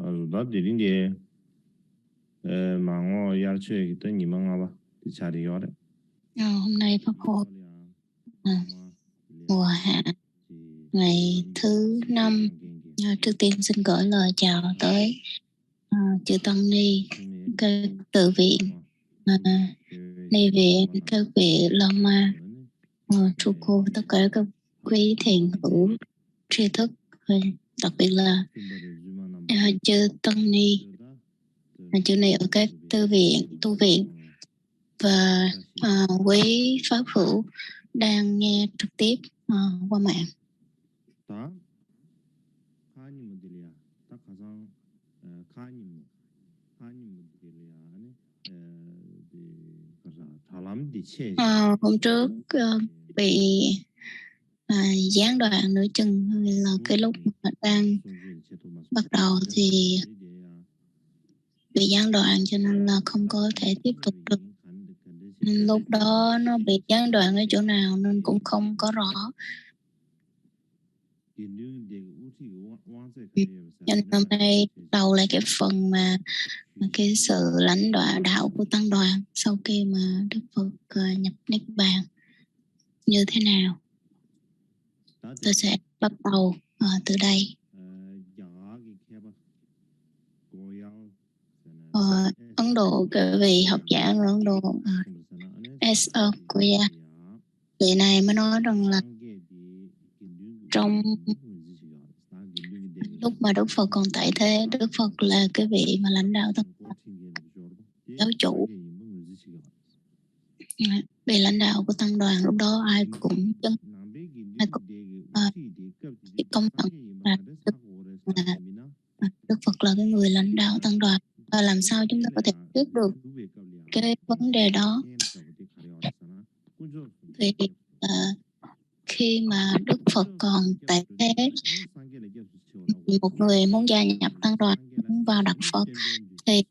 나 내린데 망어 yarchoe cái gì mà ba thì chả đi rồi. Hôm nay Pháp hội mùa hạ ngày thứ 5. Trước tiên xin gửi lời chào tới chư Tăng Ni, các tự viện, ni viện, các vị Lama, trụ cô, tất cả các quý thiền hữu tri thức, đặc biệt là chư Tăng Ni, chư này ở các tư viện, tu viện và quý pháp hữu đang nghe trực tiếp qua mạng. Hôm trước bị gián đoạn nửa chừng là cái lúc mà đang bắt đầu thì bị gián đoạn, cho nên là không có thể tiếp tục được. Lúc đó nó bị gián đoạn ở chỗ nào nên cũng không có rõ. Nên hôm nay đầu lại cái phần mà cái sự lãnh đạo của tăng đoàn sau khi mà Đức Phật nhập Niết Bàn như thế nào. Tôi sẽ bắt đầu từ đây. Ấn Độ, cái vị học giả ở Ấn Độ S.O. Koya, vị này mới nói rằng là trong lúc mà Đức Phật còn tại thế, Đức Phật là cái vị mà lãnh đạo tăng đoàn, giáo chủ. Vị lãnh đạo của tăng đoàn lúc đó ai cũng công nhận là Đức Phật là cái người lãnh đạo tăng đoàn. Và làm sao chúng ta có thể biết được cái vấn đề đó? Vì khi mà Đức Phật còn tại thế, một người muốn gia nhập tăng đoàn, muốn vào đặt Phật thì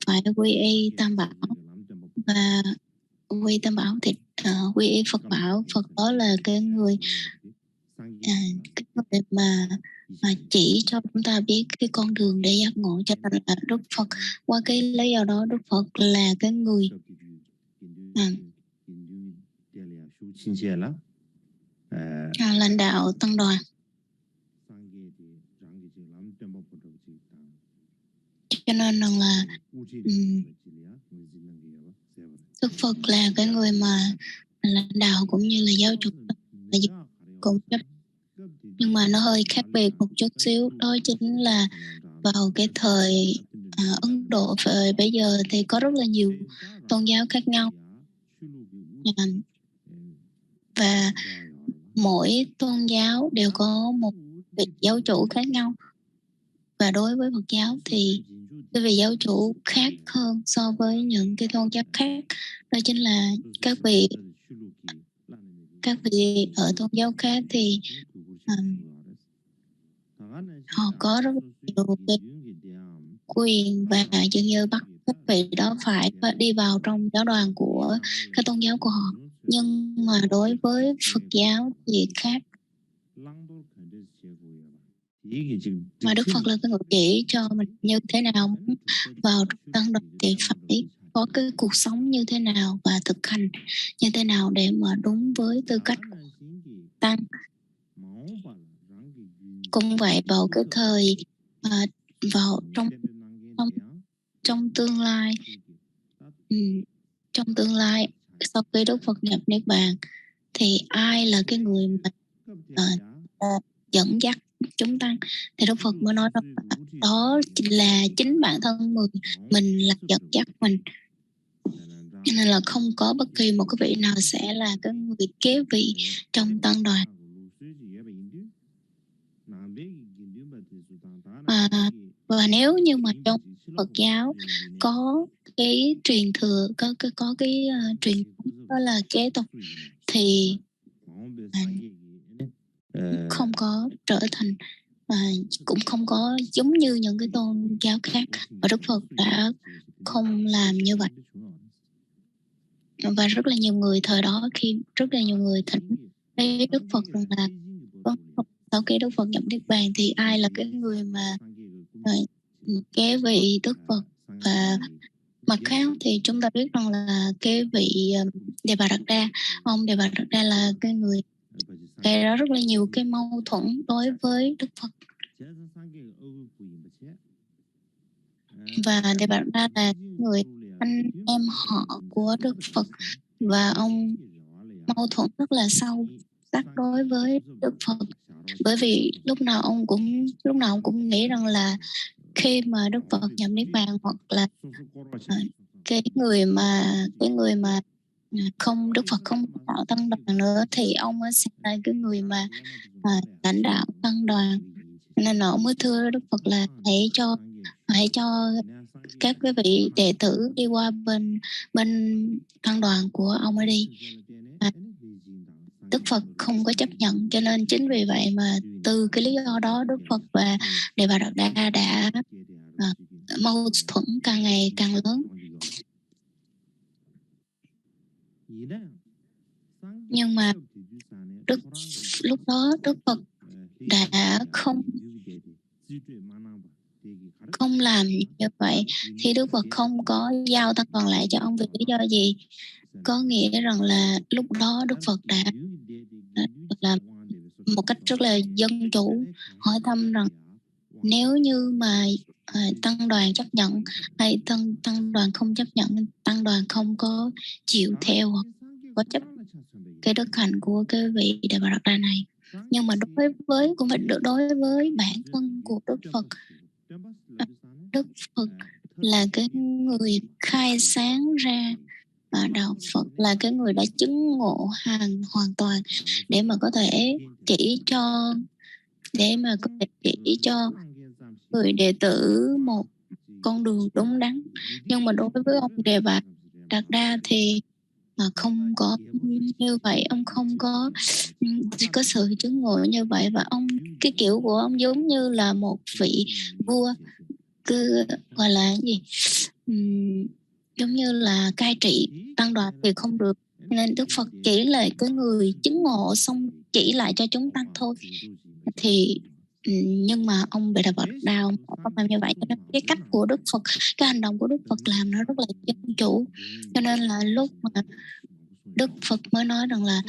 phải quy y Tam Bảo. Và quy Tam Bảo thì quy y Phật Bảo. Phật đó là cái người mà chỉ cho chúng ta biết cái con đường để giác ngộ. Cho nên là Đức Phật, qua cái lý do đó, Đức Phật là cái người lãnh đạo tăng đoàn. Cho nên rằng là Đức Phật là cái người mà lãnh đạo cũng như là giáo chủ cùng chấp. Nhưng mà nó hơi khác biệt một chút xíu, đó chính là vào cái thời Ấn Độ bây giờ thì có rất là nhiều tôn giáo khác nhau, và mỗi tôn giáo đều có một vị giáo chủ khác nhau. Và đối với Phật giáo thì cái vị giáo chủ khác hơn so với những cái tôn giáo khác, đó chính là các vị ở tôn giáo khác thì họ có rất nhiều cái quyền và dường như bắt các vị đó phải đi vào trong giáo đoàn của các tôn giáo của họ. Nhưng mà đối với Phật giáo thì khác. Mà Đức Phật là cái người chỉ cho mình như thế nào vào tăng đoàn thì phải có cái cuộc sống như thế nào và thực hành như thế nào để mà đúng với tư cách tăng. Cũng vậy, vào cái thời vào trong tương lai sau khi Đức Phật nhập Niết Bàn thì ai là cái người mà dẫn dắt chúng tăng? Thì Đức Phật mới nói đó là chính bản thân mình là dẫn dắt mình. Cho nên là không có bất kỳ một cái vị nào sẽ là cái người kế vị trong tăng đoàn. Và nếu như mà trong Phật giáo có cái truyền thừa, có cái truyền đó là kế tục thì không có trở thành cũng không có giống như những cái tôn giáo khác, và Đức Phật đã không làm như vậy. Và rất là nhiều người thời đó, khi rất là nhiều người thỉnh với Đức Phật rằng là sau khi Đức Phật nhập Niết Bàn thì ai là cái người mà cái vị Đức Phật. Và mặt khác thì chúng ta biết rằng là cái vị Đề Bà Đạt Đa, ông Đề Bà Đạt Đa là cái người gây ra rất là nhiều cái mâu thuẫn đối với Đức Phật. Và Đề Bà Đạt Đa là người anh em họ của Đức Phật, và ông mâu thuẫn rất là sâu sắc đối với Đức Phật, bởi vì lúc nào ông cũng nghĩ rằng là khi mà Đức Phật nhập niết bàn, hoặc là cái người mà không, Đức Phật không tạo tăng đoàn nữa, thì ông mới sẽ là cái người mà lãnh đạo tăng đoàn. Nên là ông mới thưa Đức Phật là hãy cho các cái vị đệ tử đi qua bên tăng đoàn của ông ấy đi. Đức Phật không có chấp nhận, cho nên chính vì vậy mà từ cái lý do đó Đức Phật và Đề Bà Đạt Đa đã mâu thuẫn càng ngày càng lớn. Nhưng mà lúc đó Đức Phật đã không làm như vậy, thì Đức Phật không có giao tăng đoàn lại cho ông vì lý do gì? Có nghĩa rằng là lúc đó Đức Phật đã làm một cách rất là dân chủ, hỏi thăm rằng nếu như mà tăng đoàn chấp nhận hay tăng đoàn không chấp nhận, tăng đoàn không có chịu theo hoặc có chấp cái đức hạnh của cái vị Đề Bà Đạt Đa này. Nhưng mà đối với bản thân của Đức Phật, Đức Phật là cái người khai sáng ra đạo Phật, là cái người đã chứng ngộ hoàn toàn để mà có thể chỉ cho người đệ tử một con đường đúng đắn. Nhưng mà đối với ông Đề Bà Đạt Đa thì không có như vậy, ông không có sự chứng ngộ như vậy, và cái kiểu của ông giống như là một vị vua cứ gọi là gì, giống như là cai trị tăng đoàn thì không được, nên Đức Phật chỉ là cái người chứng ngộ xong chỉ lại cho chúng tăng thôi. Thì nhưng mà ông Đề Bà Đạt Đa không làm như vậy, cho nên cái cách của Đức Phật, cái hành động của Đức Phật làm nó rất là dân chủ, cho nên là lúc mà Đức Phật mới nói rằng là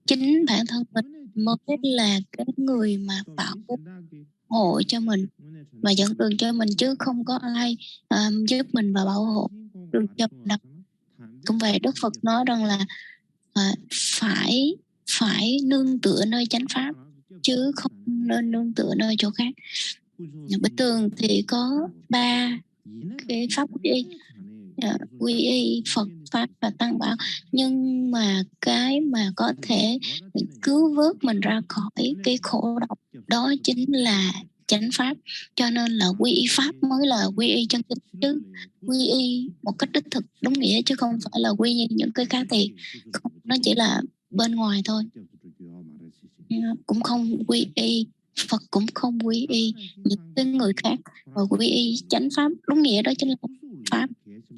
chính bản thân mình mới là cái người mà bảo hộ cho mình và dẫn đường cho mình, chứ không có ai giúp mình và bảo hộ đường cho mình đâu. Cũng vậy, Đức Phật nói rằng là phải nương tựa nơi chánh pháp, chứ không nên nương tựa nơi chỗ khác. Bình thường thì có 3 cái pháp quy y, Phật, Pháp và Tăng Bảo, nhưng mà cái mà có thể cứu vớt mình ra khỏi cái khổ đau đó chính là chánh pháp. Cho nên là quy y Pháp mới là quy y chân chính, chứ quy y một cách đích thực đúng nghĩa, chứ không phải là quy y những cái khác thì nó chỉ là bên ngoài thôi. Cũng không quy y Phật, cũng không quy y những cái người khác, và quy y chánh pháp đúng nghĩa đó chính là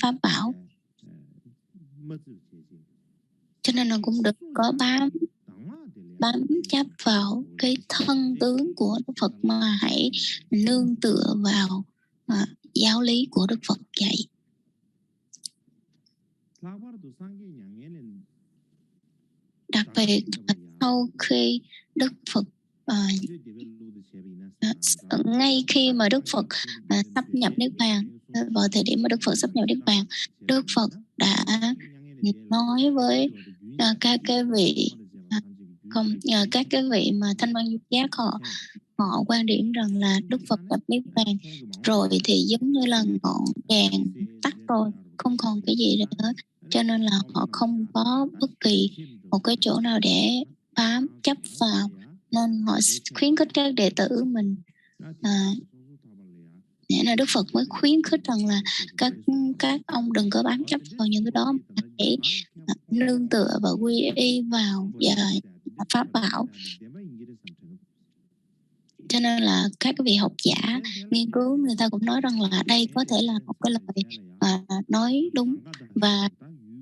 pháp bảo. Cho nên là cũng được có bám chấp vào cái thân tướng của Đức Phật, mà hãy nương tựa vào giáo lý của Đức Phật dạy. Đặc biệt sau khi Đức Phật ngay khi mà Đức Phật sắp nhập niết bàn, vào thời điểm mà Đức Phật sắp nhập niết bàn, Đức Phật đã nói với các cái vị các cái vị mà thanh văn du giác, họ quan điểm rằng là Đức Phật nhập niết bàn rồi thì giống như là ngọn đèn tắt rồi, không còn cái gì nữa, cho nên là họ không có bất kỳ một cái chỗ nào để bám chấp vào, nên họ khuyến khích các đệ tử mình. Nên Đức Phật mới khuyến khích rằng là các ông đừng có bám chấp vào những cái đó, mà hãy nương tựa và quy y vào pháp bảo. Cho nên là các cái vị học giả nghiên cứu, người ta cũng nói rằng là đây có thể là một cái lời nói đúng, và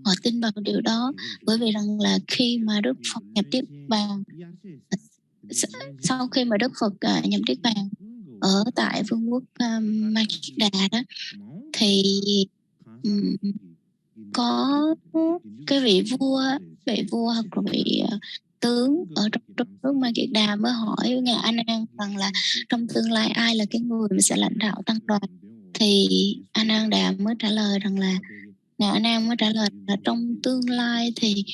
họ tin vào điều đó, bởi vì rằng là khi mà Đức Phật nhập niết bàn, sau khi mà Đức Phật nhập niết bàn ở tại vương quốc Makeda đó, thì có cái vị vua hoặc là vị tướng ở trong nước Makeda mới hỏi ngài A Nan rằng là trong tương lai ai là cái người mà sẽ lãnh đạo tăng đoàn. Thì A Nan Đà mới trả lời rằng là ngài A Nan mới trả lời là trong tương lai thì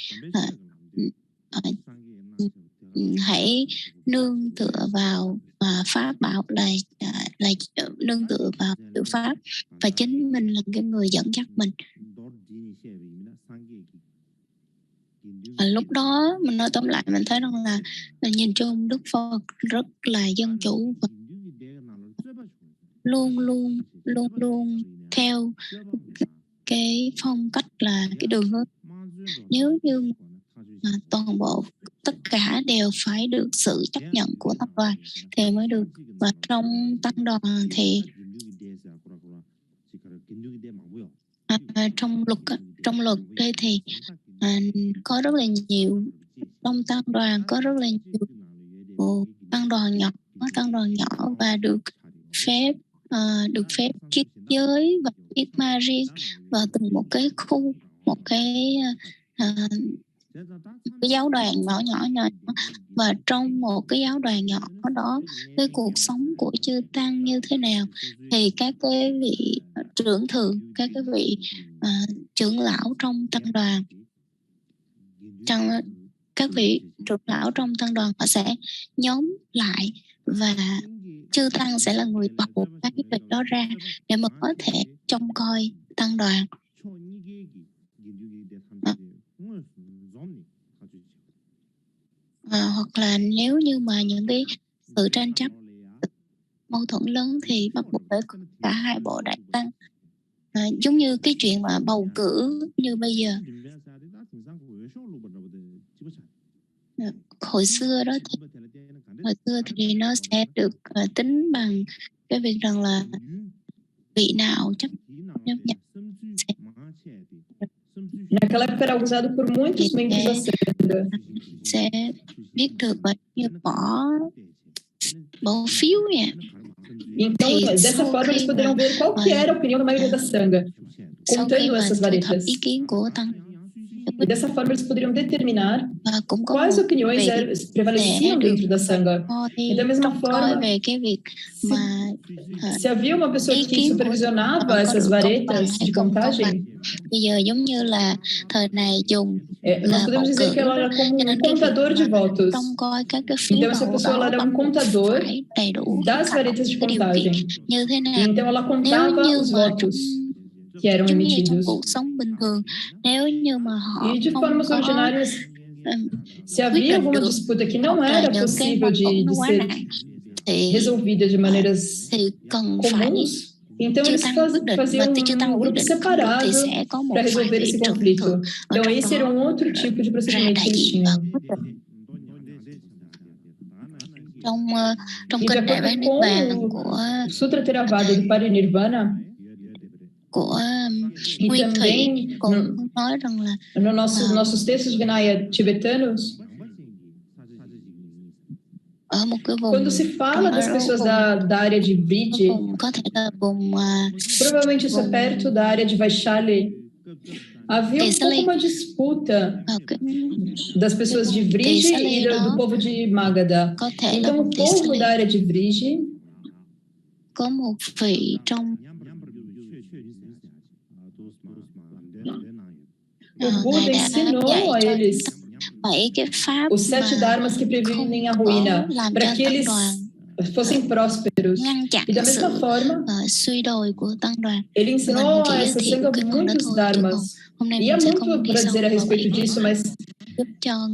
hãy nương tựa vào pháp bảo, là nương tựa vào tự pháp, và chính mình là cái người dẫn dắt mình. Lúc đó mình nói tóm lại, mình thấy rằng là nhìn chung Đức Phật rất là dân chủ và luôn theo cái phong cách là cái đường hướng. Nếu như toàn bộ tất cả đều phải được sự chấp nhận của tăng đoàn thì mới được. Và trong tăng đoàn thì trong luật đây thì có rất là nhiều, trong tăng đoàn có rất là nhiều tăng đoàn nhỏ và được phép kiết giới và kiết ma riêng vào từng một cái khu, một cái giáo đoàn nhỏ. Và trong một cái giáo đoàn nhỏ đó, cái cuộc sống của chư tăng như thế nào thì các cái vị trưởng thượng, các cái vị trưởng lão trong tăng đoàn, các vị trưởng lão trong tăng đoàn họ sẽ nhóm lại, và chư tăng sẽ là người bầu các cái vị đó ra để mà có thể trông coi tăng đoàn. Hoặc là nếu như mà những cái sự tranh chấp, mâu thuẫn lớn thì bắt buộc phải cả hai bộ đại tăng. Giống như cái chuyện mà bầu cử như bây giờ, hồi xưa thì nó sẽ được tính bằng cái việc rằng là vị nào chấp nhận Naquela época era usado por muitos membros da Sangha. Sẽ biết được như bỏ phiếu nha. Então, dessa forma, eles poderiam ver qual que era a opinião da maioria da Sangha, contando essas varetas. E dessa forma, eles poderiam determinar quais opiniões prevaleciam dentro da Sangha. E da mesma forma, se havia uma pessoa que supervisionava essas varetas de contagem, bây giờ giống như là thời này dùng nós podemos dizer que ela era como um contador de votos. Então, essa pessoa ela era um contador das varetas de contagem. Então, ela contava os votos que eram emitidos. E de formas ordinárias, se havia alguma disputa que não era possível de ser resolvida de maneiras comuns, então eles faziam um grupo separado para resolver esse conflito. Então esse era um outro tipo de procedimento que eles tinham. Trong kinh Đại Bát Niết Bàn của Sutra Theravada do Parinirvana, của Nguyên Thủy cũng nói rằng là nossos textos Vinaya tibetanos, ở một cái vùng, quando se fala das pessoas da área de Vrije, có thể là vùng provavelmente isso é perto da área de Vaishali, havia pouco uma disputa das pessoas de Vrije e do povo de Magadha. Então o povo da área de Vrije có một vị trong o Buda ensinou a eles os 7 dharmas que previnem a ruína, para que eles fossem prósperos. E da mesma forma, ele ensinou a essa Sangha muitos dharmas. E há muito para dizer a respeito disso, mas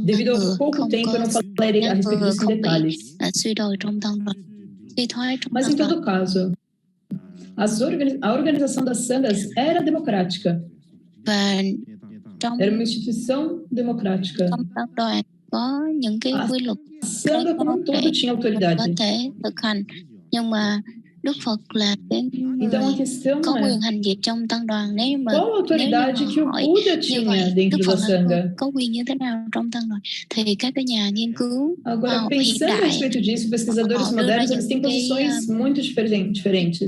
devido ao pouco tempo eu não falarei a respeito disso em detalhes. Mas em todo caso, a organização das Sanghas era democrática. Era uma instituição democrática. A Sangha como um todo tinha autoridade. Nhưng mà Đức Phật là cái Então a người questão có é quyền hành việc trong tăng đoàn. Nếu mà qual a autoridade que o hỏi Buda như tinha vậy, Đức dentro da Phật là Sangha? có quyền như thế nào trong tăng đoàn, thì các cái nhà nghiên cứu Agora, hiện pensando a đại respeito disso, pesquisadores họ đưa ra modernos, eles têm những posições muito diferentes.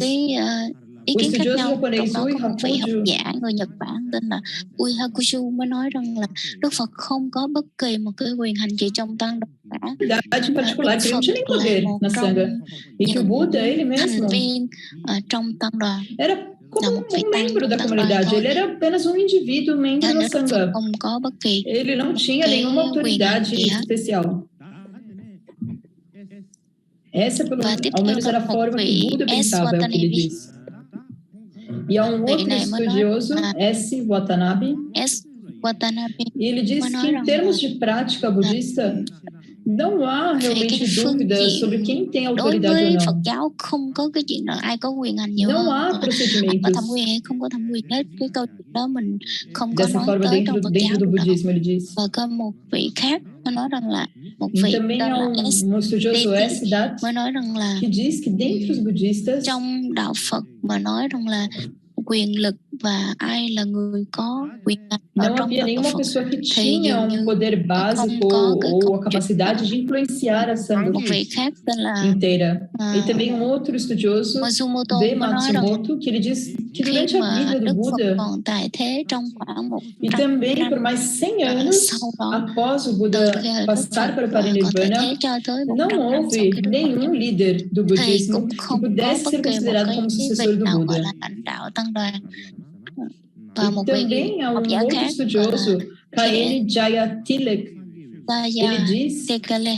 ý O kiến khác estudioso nhau. Trong japonês đó có một vị học Uihakuju, giả người Nhật Bản tên là Uihakushu mới nói rằng là Đức Phật không có bất kỳ một cái quyền hành gì trong tăng đoàn cả. verdade Đức particular, que ele não Phật tinha nem là poder một na trong Sangha. E que o những Buddha, ele thành mesmo, viên trong tăng đoàn, era là como một vị um tăng membro trong da tăng đoàn comunidade. thôi. Ele era apenas um indivíduo, membro Nên da Đức Phật Sangha. không có bất kỳ Ele não tinha cái nenhuma quyền hành autoridade gì hết. especial. Essa, Và tiếp ao theo menos, là era a một forma que o vị Buda S. pensava, é o que ele Watanabe. diz. E há um Vị outro này mới nói estudioso, là S. Watanabe, S. Watanabe e ele diz mới que, nói em rằng termos de prática budista, não há về realmente cái phương dúvida diện sobre quem tem đối autoridade ou với Phật não. giáo không có cái chuyện là ai có quyền hành nhiều Não hơn, há hoặc là ai có procedimentos thẩm quyền hay không có thẩm quyền hết. Cái câu chuyện đó mình không có dessa nói forma tới trong Phật dentro giáo do được đâu. budismo, ele diz. Và có một vị khác nó nói rằng là một E vị também tên há là S. um estudioso, S. Dat, mới nói rằng là que diz que dentre os budistas, trong đạo Phật mà nói rằng là quyền lực và ai là người có quyền hành ở não trong havia đạo nenhuma Phật pessoa que thì tinha dường um như poder không básico có cái ou câu a chuyện capacidade de influenciar a Sangha một vị khác tên là inteira. E também um outro estudioso, Matsumoto B. mới nói rằng Matsumoto, que ele diz que khi durante a mà vida do Đức Phật Buda, còn tại thế trong khoảng 100 e também năm por mais 100 anos sau đó, após o từ Buda khi Đức passar Phật para o còn tại Parinirvana, thế cho tới 100 não năm sau houve khi Đức Phật nenhum líder do thì budismo cũng que không có pudesse bất ser kỳ một considerado cái como vị sucessor do nào gọi Buda. là lãnh đạo tăng đoàn. Và E một vị também há học giả outro khác estudioso, K.N. Jayatilak, ele diz Tekale.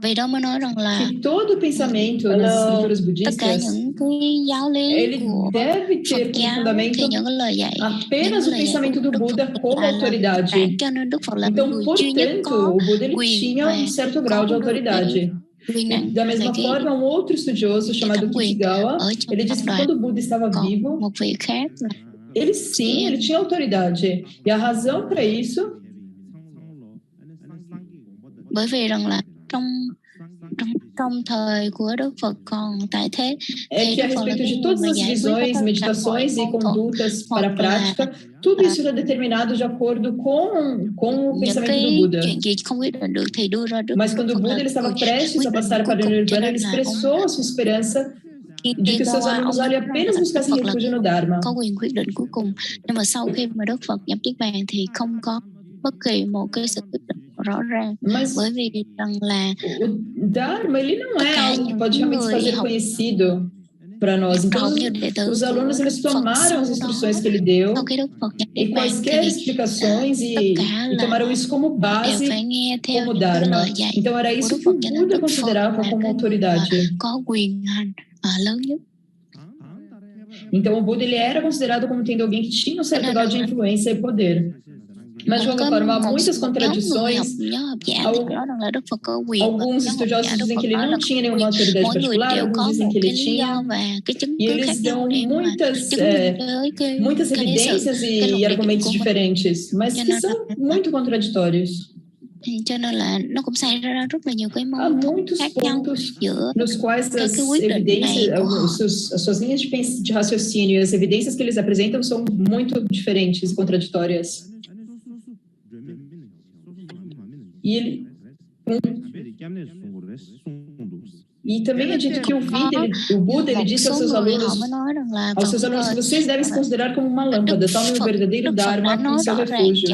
Vì đó mới nói rằng là que todo pensamento nas escrituras tất cả budistas, những cái giáo lý ele của deve Phật ter como giáo fundamento thì những cái lời dạy, apenas o pensamento do Đức Buda Phật como là autoridade. bản, cho nên Đức Phật là Então, người duy nhất portanto, có o Buda ele quyền tinha và um certo grau có de được cái autoridade. quyền E năng da về mesma cái forma, um outro estudioso chamado thẩm quyền Kikigawa, ở trong ele tăng disse que đoàn. quando o Buda estava Còn vivo, một vị khác là ele sim, ele tinha autoridade. E a razão para isso bởi vì rằng là trong thời của Đức Phật còn tại thế é thì que Đức a Phật là respeito cái de người todas mà as giải quyết visões, các ranh meditações hội e mâu thuẫn, condutas para a hoặc là prática, tudo isso era determinado de acordo com o những pensamento do cái Buda. chuyện gì không quyết định được thì đưa ra Đức Mas quando o Phật Buda là ele estava người prestes quyết a định passar cuối para o cùng, cho Nirvana, nên ele là ông expressou a sua esperança de que seus Kikigawa alunos ông ali nói rằng apenas là Đức buscassem Phật là refúgio no Dharma. có quyền quyết định cuối cùng, nhưng mà sau khi mà Đức Phật nhập Niết Bàn thì không có bất kỳ một cái sự quyết định rõ ràng, Mas bởi vì rằng là o Dharma ele não tất é cả algo que những pode realmente se người fazer học conhecido para nós. Então, học như đệ tử os alunos của Đức eles Phật tomaram as sau instruções đó, que ele deu sau khi Đức Phật nhập e Niết Bàn quaisquer thì explicações tất cả e là tomaram isso como đều base, phải nghe theo como những cái Dharma. lời dạy Então, era của isso Đức que Phật, o cho nên Buda Đức Phật considerava là como cái người autoridade. có quyền hành lớn nhất. Então, o Buda ele era considerado como tendo alguém que tinha um certo grau de influência e poder. Mas, de qualquer forma, há muitas contradições. Alguns estudiosos dizem que ele não tinha nenhuma autoridade particular, alguns dizem que ele tinha. E eles dão muitas evidências e argumentos diferentes, mas que são muito contraditórios. Cho nên là nó cũng xảy ra rất là nhiều cái mâu thuẫn khác nhau giữa nos quais cái as quyết định này evidências, của họ. as suas linhas de raciocínio e as evidências que eles apresentam são muito diferentes e contraditórias. E ele E também é dito que o Buda ele disse aos seus alunos que vocês devem se considerar como uma lâmpada, tomem o verdadeiro Dharma como seu refúgio.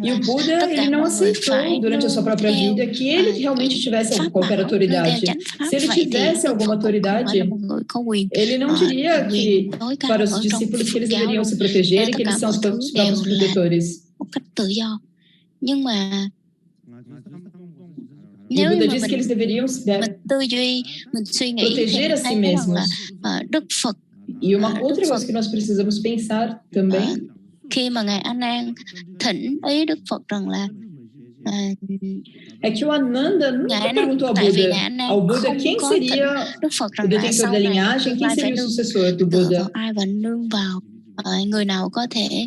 E o Buda ele não aceitou durante a sua própria vida que ele realmente tivesse qualquer autoridade. Se ele tivesse alguma autoridade, ele não diria que para os discípulos que eles deveriam se proteger e que eles são os próprios protetores. E o Buda disse que eles deveriam proteger a si mesmos. E uma outra coisa que nós precisamos pensar também khi mà Ngài A Nan thỉnh ý Đức Phật rằng là é que o Ananda nunca perguntou ao Buda quem seria o detentor da linhagem, quem seria o sucessor do Buda. người nào có thể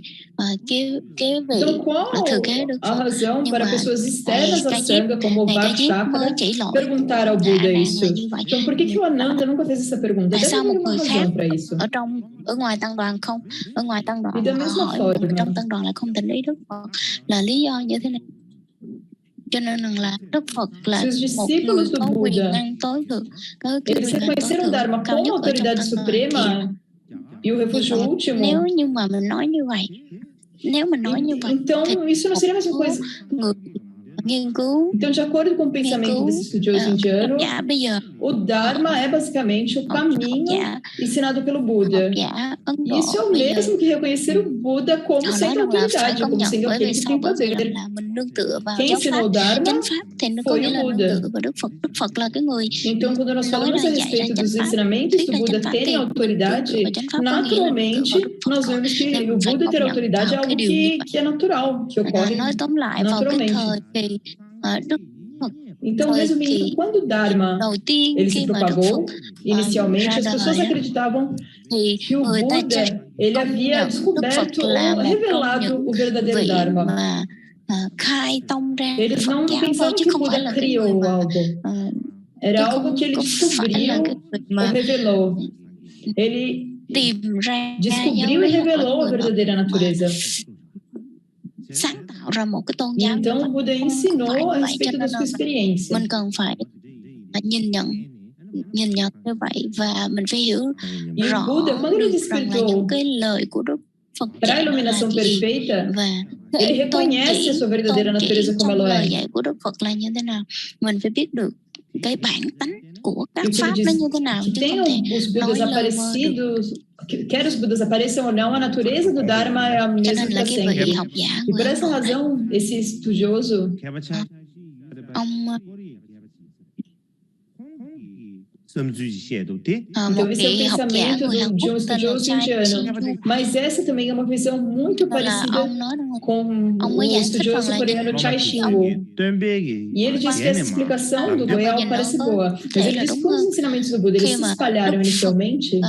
kế vị Então, qual thừa kế Đức a Phật. razão Nhưng para mà pessoas externas à Ca Diếp, Sangha, como Ca Diếp mới Vakshakra, chỉ lộ perguntar ao Buda rõ ràng isso? là như vậy. Então, por que o Ananda nunca fez essa pergunta? Tại Deve sao một haver uma người khác razão para isso. ở ngoài tăng đoàn không, ở ngoài tăng đoàn E da họ mesma hỏi một người forma, trong tăng đoàn lại không tình ý Đức Phật, là lý do như thế này. Cho nên là Đức Phật là se os một người discípulos do có quyền Buda năng tối thượng, có cái eles quyền năng tối reconheceram thượng Dharma cao nhất como ở trong autoridade tăng đoàn thì suprema e o refúgio último, nếu như mà mình nói như vậy, nếu mình nói như vậy então thì isso não seria a mesma coisa. người nghiên cứu, Então, de acordo com o pensamento desse estudioso indiano, giả bây giờ o Dharma é basicamente o caminho ensinado pelo Buda. giả Ấn E Độ isso é o bây giờ mesmo que reconhecer o Buda como họ nói sendo rằng là phải autoridade, công como nhận, sendo bởi aquele vì que sao? tem Bởi vì poder. là mình nương tựa vào Quem giáo ensinou pháp, o Dharma chánh pháp thì nó có foi nghĩa o là nương Buda. tựa vào Đức Phật. Đức Phật là cái người Então, quando nós nói falamos ra a dạy ra respeito chánh dos pháp, ensinamentos thuyết do ra Buda chánh pháp terem thì mình nương tựa autoridade, vào chánh pháp có nghĩa là nương tựa naturalmente vào Đức Phật nós thôi. vemos que Nên o mình phải Buda công ter nhận autoridade é vào cái algo điều như vậy. que é natural, que ocorre Nói tóm lại vào cái naturalmente. thời kỳ Đức Phật, Então, thời resumindo, kỳ quando o Dharma đầu tiên ele se khi mà Đức Phật propagou, inicialmente ra as pessoas đời đó, acreditavam thì que o người ta Buda ele công havia nhận Đức Phật descoberto là ou một trong revelado những o verdadeiro vị Dharma. mà khai tông ra Eles Phật não giáo thôi, pensavam chứ que o không phải Buda là cái người criou mà algo. Era chứ algo không que ele có phải là descobriu cái người ou mà revelou. Ele tìm ra giáo descobriu e lý, hoặc là revelou a người verdadeira mà natureza. sáng tạo ra một cái tôn E giáo như então vậy. o Buda Không phải ensinou a như vậy, cho respeito nên da sua là experiência. mình cần phải nhìn nhận như vậy, và mình phải hiểu E o rõ Buda, quando ele được rằng là những despertou cái lời của Đức Phật para a dạy đó là iluminação gì, perfeita, và ele cái tôn reconhece chỉ a sua verdadeira natureza como trong ela lời é. dạy của Đức Phật là như thế nào. Mình phải biết được cái bản tánh của các E o que ele pháp diz nó như thế nào, que chứ không thể tenham os Budas nói lơ mơ được. aparecidos, quer os Budas apareçam ou não, a natureza do Dharma é a Cho mesma nên là para cái vị sempre. học giả E người por Ấn essa Độ đấy, razão, esse estudioso, ông甚至于写都对。 một então esse é o vị học giả pensamento người Hàn de Quốc um tên là estudioso Chai indiano. Chi-chu. Mas essa também é uma visão muito Nên là parecida ông nói rằng là com ông mới o giải thích rằng estudioso là coreano Chai Shin-woo. E ele diz que essa explicação do Goial parece boa, mas ele diz que quando os ensinamentos do Buda eles khi se mà espalharam inicialmente,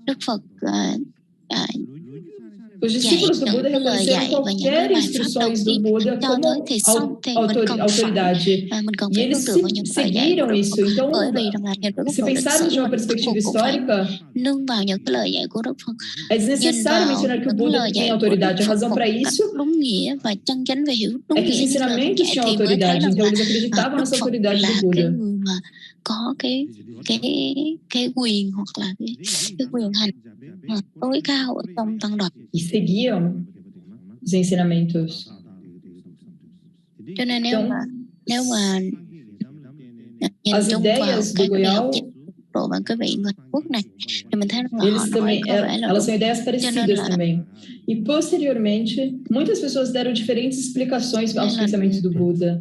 Đức Phật os dạy discípulos do những Buda cái lời reconheceram dạy và những cái qualquer bài pháp đầu instruções do tiên Buda cho tới como thì xong thì mình cần phải autoridade. mình cần E phải eles nương tựa vào những lời dạy của seguiram Đức isso. Phật, Então, bởi vì rằng là nhìn Đức se Phật lịch pensarmos sử de uma mình perspectiva cũng phải histórica, nương vào những cái lời dạy của Đức Phật, é nhìn desnecessário vào mencionar que o những Buda lời tem dạy của Đức autoridade. A Phật razão một para cách isso đúng nghĩa và chân chánh và hiểu é đúng que os nghĩa những lời Phật ensinamentos dạy tinham thì mới thấy autoridade. rằng Então, là eles acreditavam Đức nessa Phật autoridade là do cái Buda. người mà có cái quyền hoặc là cái quyền hành tối cao ở trong tăng đoàn. E seguiam os ensinamentos. Cho nên Então, nếu mà nhìn as chung vào ideias do các vị học Goial, giả độ và cái vị người Quốc này thì mình thấy rằng là họ eles nói também, có vẻ là elas đúng. são ideias Cho nên parecidas là também. E posteriormente, muitas pessoas deram diferentes explicações aos pensamentos do Buda.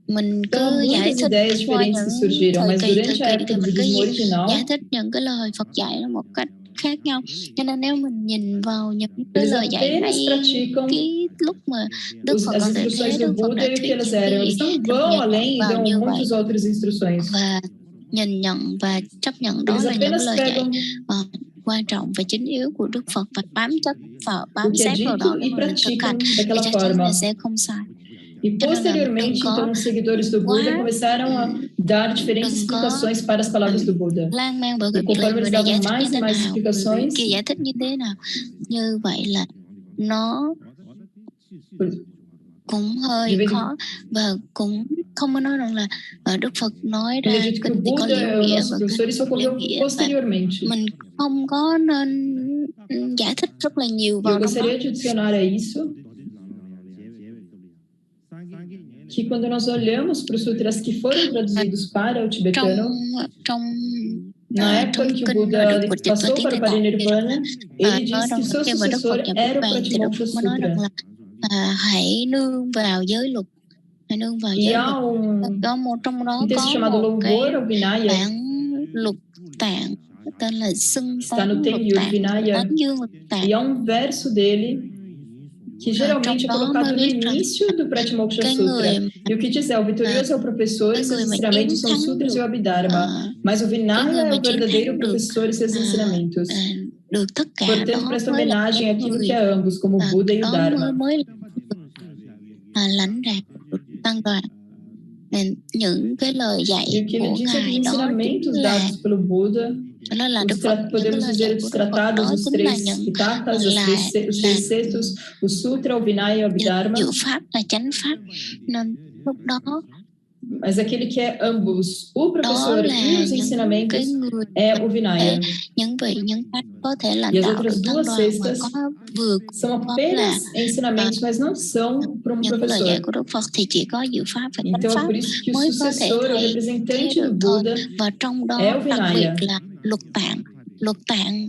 mình Então, há cứ giải muitas thích ideias qua diferentes que những surgiram, thời mas kỳ durante a época thì do mình cứ budismo original, giải thích những cái lời Phật dạy nó một cách khác nhau. Cho nên nếu mình nhìn vào những cái eles lời dạy apenas ngay praticam cái lúc mà Đức Phật as còn tại instruções thế, do Đức Phật Buda đã e o que thuyết elas những cái eram. gì Eles não thì mình vão nhìn além e vào dão như vậy muitas outras instruções. và nhìn nhận và chấp nhận đó Eles là những apenas lời dạy pegam quan trọng và chính yếu của Đức Phật và bám chất và o bám que é sát vào đó dito để e mà mình thực hành praticam thì daquela chắc chắn forma. là sẽ không sai. E Cho nên là đừng posteriormente, có então, os seguidores do Buda quá começaram a dar diferentes đừng có explicações para as palavras do Buda. lan man bởi E việc là conforme người eles này giải davam thích như mais thế e mais nào, người explicações, kia giải thích như thế nào. Như vậy là nó cũng de hơi vez em khó và cũng không có nói rằng là Đức Phật nói quando ra eu digo que o kinh thì có Buda liễu é o nghĩa nosso và professor, kinh isso không liễu ocorreu nghĩa, và posteriormente. mình không có nên giải thích rất là nhiều E vào eu trong đó. gostaria de adicionar a isso que quando nós olhamos para os sutras que foram traduzidos para o tibetano, na época em que o Buda passou para o Parinirvana, ele disse que o seu sucessor era o Pratimoksha mới nói rằng Sutra. là hãy nương vào giới luật, hãy nương vào E giới há luật. Có một trong đó texto có chamado một cái Louvor ao Vinaya, bản luật tạng tên là xưng está tán no luật Tengyur tạng, Vinaya, tán dương luật tạng. e há verso dele que geralmente é colocado no início do Pratimoksha Sutra. E o que diz é: o vitorioso é o professor e seus ensinamentos são os sutras e o Abhidharma. Mas o Vinaya é o verdadeiro professor e seus ensinamentos. được tất cả Portanto, đó presta mới là homenagem àquilo người que é ambos, como o Buda e o đó Dharma. mới lãnh đạt tăng đoàn. Nên những cái lời dạy E o que ele của disse é que os ngài đó chính ensinamentos là dados pelo Buda, đó là Đức Phật, những cái podemos lời dizer dạy os của Đức Phật tratados, đó os chính là três những Pitakas, os três cestos, o Sutra, o Vinaya e o Abhidharma. diệu pháp, là chánh pháp. Nên lúc đó Mas aquele que é ambos, o professor e os ensinamentos, é o Vinaya. Những cách có thể lãnh E as đạo outras được tăng duas đoàn mà cestas có vừa são apenas ensinamentos, mas não são para um những lời dạy professor. của Đức Phật thì chỉ có diệu pháp và chánh Então é pháp por isso que o mới có thể sucessor, o thay representante thế do được thôi. Buda, Và trong đó é o đặc biệt Vinaya. là luật tạng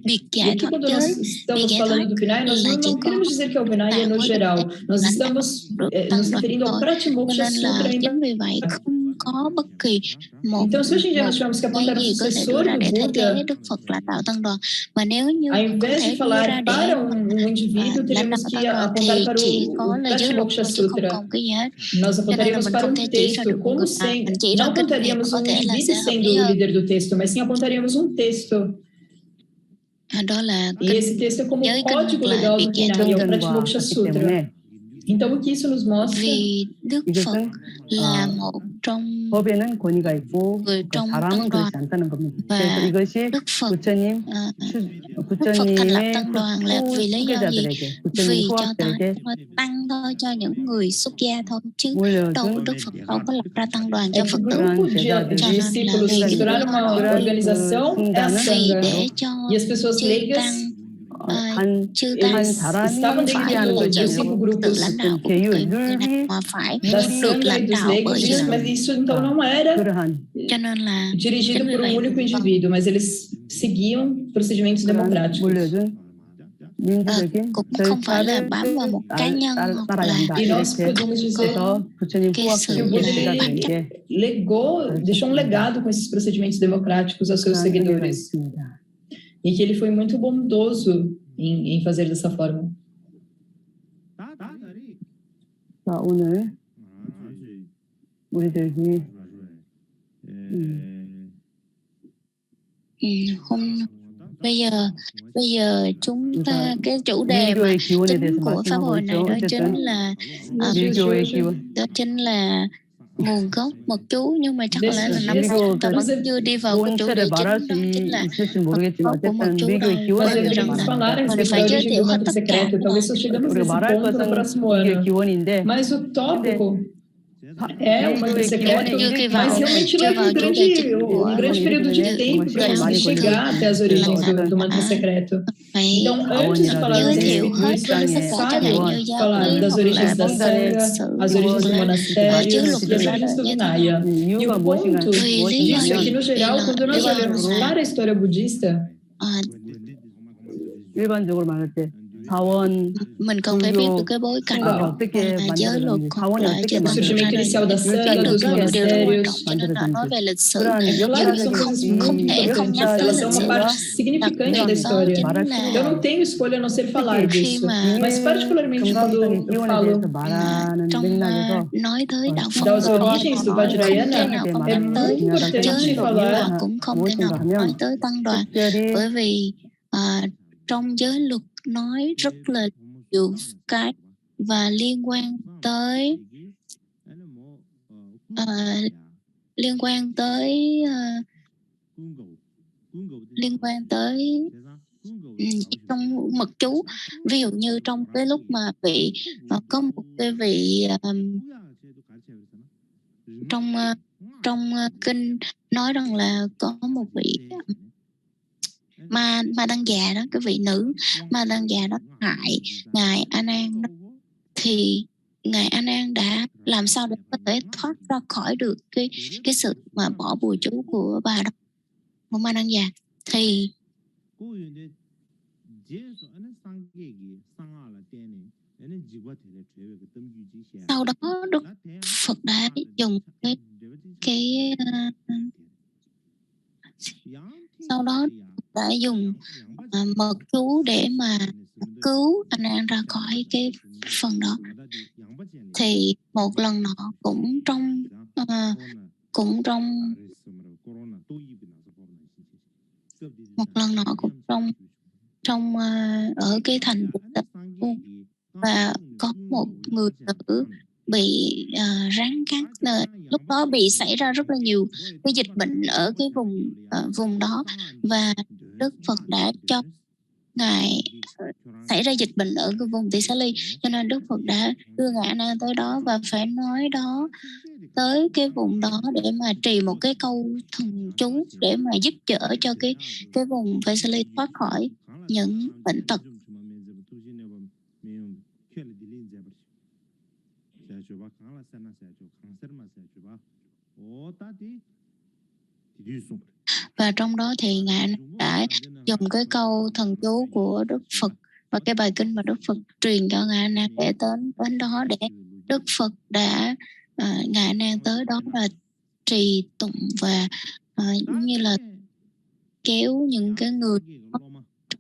việc E giải aqui, thoát quando giới, nós việc estamos giải falando thoát do Vinaya, nós là chỉ não có queremos dizer que é o Vinaya tạng no mới có geral. thể Nós lãnh đạo estamos được nos tăng đoàn referindo ao thôi. Cho Pratimoksha nên là Sutra em chính vì vậy không có bất kỳ một Então, se hoje em dia nós tivermos que cái apontar um gì có thể đưa sucessor ra do để thay Buddha, thế Đức Phật lãnh đạo tăng đoàn. Mà nếu như ao có invés thể de đưa ra falar để para um indivíduo, lãnh teríamos đạo que tăng đoàn apontar thì para chỉ có o là giới luật Pratimoksha thôi chứ không Sutra. còn cái gì hết. Nós Cho nên là apontaríamos mình para không um thể chỉ ra texto, được một como người nào, sendo, mình chỉ ra não kinh này apontaríamos có um thể là indivíduo sẽ hợp sendo lý o hơn. líder do texto, mas sim apontaríamos um texto. Đó là E esse texto é como giới o kinh código hoặc là legal việc do giải thoát. Vinaya, é o Pratimoksha Sutra. Então, o que isso nos mostra? Vì Đức Phật là một trong 법에는 권위가 있고 người trong 사람은 tăng đoàn 그렇지 않다는 겁니다. và 그래서 이것이 Đức Phật thành lập 부처님의 tăng đoàn là vì lý do gì? 후계자들에게, 부처님 Vì cho 후학들에게 tăng thôi, cho những người xuất gia thôi, chứ đâu Đức Phật đâu có lập ra tăng đoàn É cho que Phật o tử. grupo de Cho nên là discípulos vì se cái lý tornar do uma đó organização é a vì Sangha. để cho E as pessoas chư leigas tăng eles 사람이 estavam dentro phải 하는 là dos chịu cinco tự grupos lãnh đạo của 계율, người nào 룰이 mà phải da được Sangha e lãnh dos đạo leigos, bởi giới mas luật. isso então não era 그러한 Cho nên là dirigido chính vì por um vậy único indivíduo, mas eles seguiam procedimentos democráticos. 물려준 민주적인 cũng không phải là 절차를 bám vào một cá nhân hoặc 따라야 là 한다. E nós 이렇게 podemos dizer 해서 부처님 cái sự que o Buda là bám ele chấp. legou, deixou um legado com esses procedimentos democráticos aos seus 그런 의미가 seguidores. 있습니다. E que ele foi muito bondoso em fazer dessa forma. 자, 오늘 우리들이 bây giờ chúng ta cái chủ đề mà chính của pháp hội này đó chính là đó chính là nguồn gốc một chú, nhưng mà chắc có lẽ là năm nay chúng ta vẫn chưa đi vào cái chủ đề chính, đó chính là gốc của một chú đâu. Nós deveríamos falar a respeito da origem do mantra secreto. Talvez só chegamos nesse ponto no próximo ano. Mas o tópico é o mantra secreto, mas realmente leva um grande período de tempo para conseguir chegar até as origens do mantra secreto. Então, antes de falar das isso é necessário falar das origens da Sangha, as origens do monastério e as origens do Vinaya. E o ponto disso é que, no geral, quando nós olhamos para a história budista, 일반적으로 말할 때 사원, mình cần phải biết được cái bối cảnh giới luật hoặc là chư o tăng surgimento inicial da Sangha, dos monastérios. nói về lịch sử, Claro, são nhưng coisas không muito thể không nhắc importantes, tới elas lịch são sử. uma parte significante da história. Eu não tenho escolha a não ser falar disso, mas particularmente quando eu falo nói tới đạo das Phật origens do Vajrayana, é muito importante falar cũng không thể nào nói tới tăng đoàn, bởi vì trong giới luật nói rất là nhiều cái và liên quan tới trong mật chú, ví dụ như trong cái lúc mà vị có một cái vị trong kinh nói rằng là có một vị ma đăng già đó, cái vị nữ ma đăng già đó hại ngài A Nan đó, thì ngài A Nan đã làm sao để có thể thoát ra khỏi được cái sự mà bỏ bùa chú của bà đó, của ma đăng già. Thì sau đó Đức Phật đã dùng sau đó đã dùng mật chú để mà cứu anh An ra khỏi cái phần đó. Thì một lần nọ cũng trong một lần nọ cũng trong ở cái thành và có một người nữ bị rắn cắn. Lúc đó bị xảy ra rất là nhiều cái dịch bệnh ở cái vùng đó, và Đức Phật đã cho Ngài xảy ra dịch bệnh ở cái vùng Tỳ Xá Ly, cho nên Đức Phật đã đưa Ngài A Nan tới đó và phải nói đó tới cái vùng đó để mà trì một cái câu thần chú để mà giúp đỡ cho cái vùng Tỳ Xá Ly thoát khỏi những bệnh tật. Và trong đó thì Ngài đã dùng cái câu thần chú của Đức Phật và cái bài kinh mà Đức Phật truyền cho Ngài A Nan để đến đó, để Đức Phật đã Ngài A Nan tới đó là trì tụng và như là kéo những cái người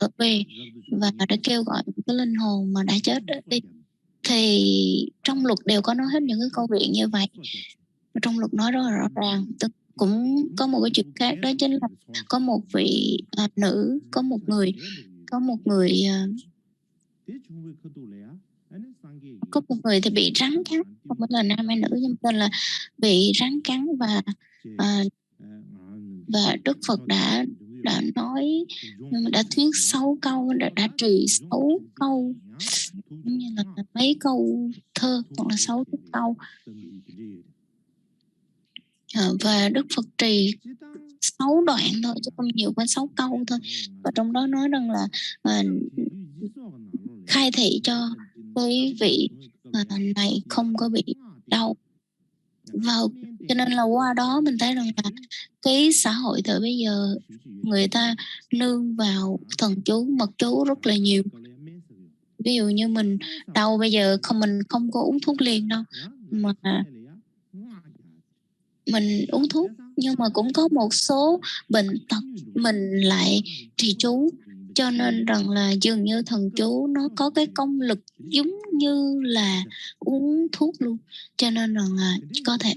trở về và đã kêu gọi cái linh hồn mà đã chết đi. Thì trong luật đều có nói hết những cái câu chuyện như vậy. Trong luật nói rất là rõ ràng. Cũng có một cái chuyện khác, đó chính là có một vị nữ, có một người thì bị rắn cắn, không phải là nam hay nữ, nhưng tên là bị rắn cắn, và Đức Phật đã nói, đã thuyết 6 câu, đã trì 6 câu, như là mấy câu thơ hoặc là 6 câu. Và Đức Phật trì 6 đoạn thôi, chứ không nhiều, qua 6 câu thôi. Và trong đó nói rằng là khai thị cho cái vị này không có bị đau. Cho nên là qua đó mình thấy rằng là cái xã hội thời bây giờ người ta nương vào thần chú, mật chú rất là nhiều. Ví dụ như mình đau bây giờ mình không có uống thuốc liền đâu, mà mình uống thuốc, nhưng mà cũng có một số bệnh tật mình lại trì chú, cho nên rằng là dường như thần chú nó có cái công lực giống như là uống thuốc luôn. Cho nên rằng là có thể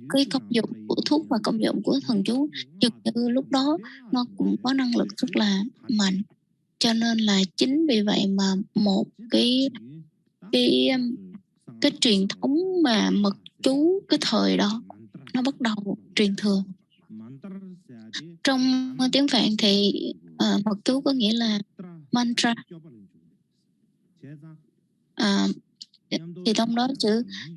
cái công dụng của thuốc và công dụng của thần chú dường như lúc đó nó cũng có năng lực rất là mạnh. Cho nên là chính vì vậy mà một cái truyền thống mà mật chú cái thời đó nó bắt đầu truyền thừa. Trong tiếng Phạn thì mật chú có nghĩa là mantra. Thì trong đó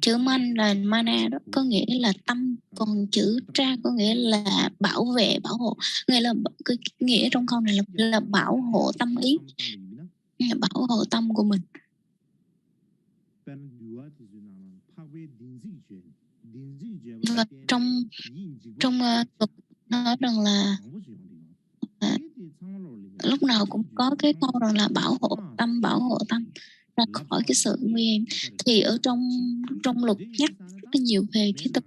chữ man là mana, đó có nghĩa là tâm, còn chữ tra có nghĩa là bảo vệ, bảo hộ. Nghĩa là cái nghĩa trong câu này là bảo hộ tâm ý, bảo hộ tâm của mình. Và trong nói rằng là lúc nào cũng có cái câu rằng là bảo hộ tâm ra khỏi cái sự nguy hiểm. Thì ở trong luật nhắc rất nhiều về cái tâm,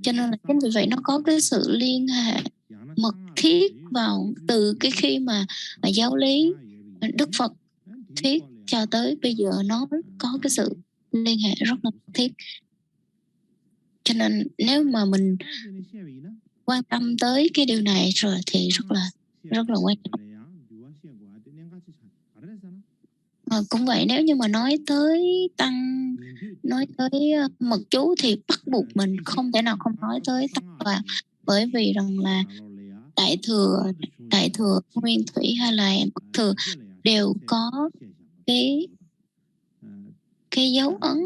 cho nên là chính vì vậy nó có cái sự liên hệ mật thiết vào từ cái khi mà giáo lý Đức Phật thuyết cho tới bây giờ, nó có cái sự liên hệ rất là mật thiết. Cho nên nếu mà mình quan tâm tới cái điều này rồi thì rất là quan trọng. Cũng vậy, nếu như mà nói tới mật chú thì bắt buộc mình không thể nào không nói tới tăng đoàn, bởi vì rằng là đại thừa nguyên thủy hay là mật thừa đều có cái dấu ấn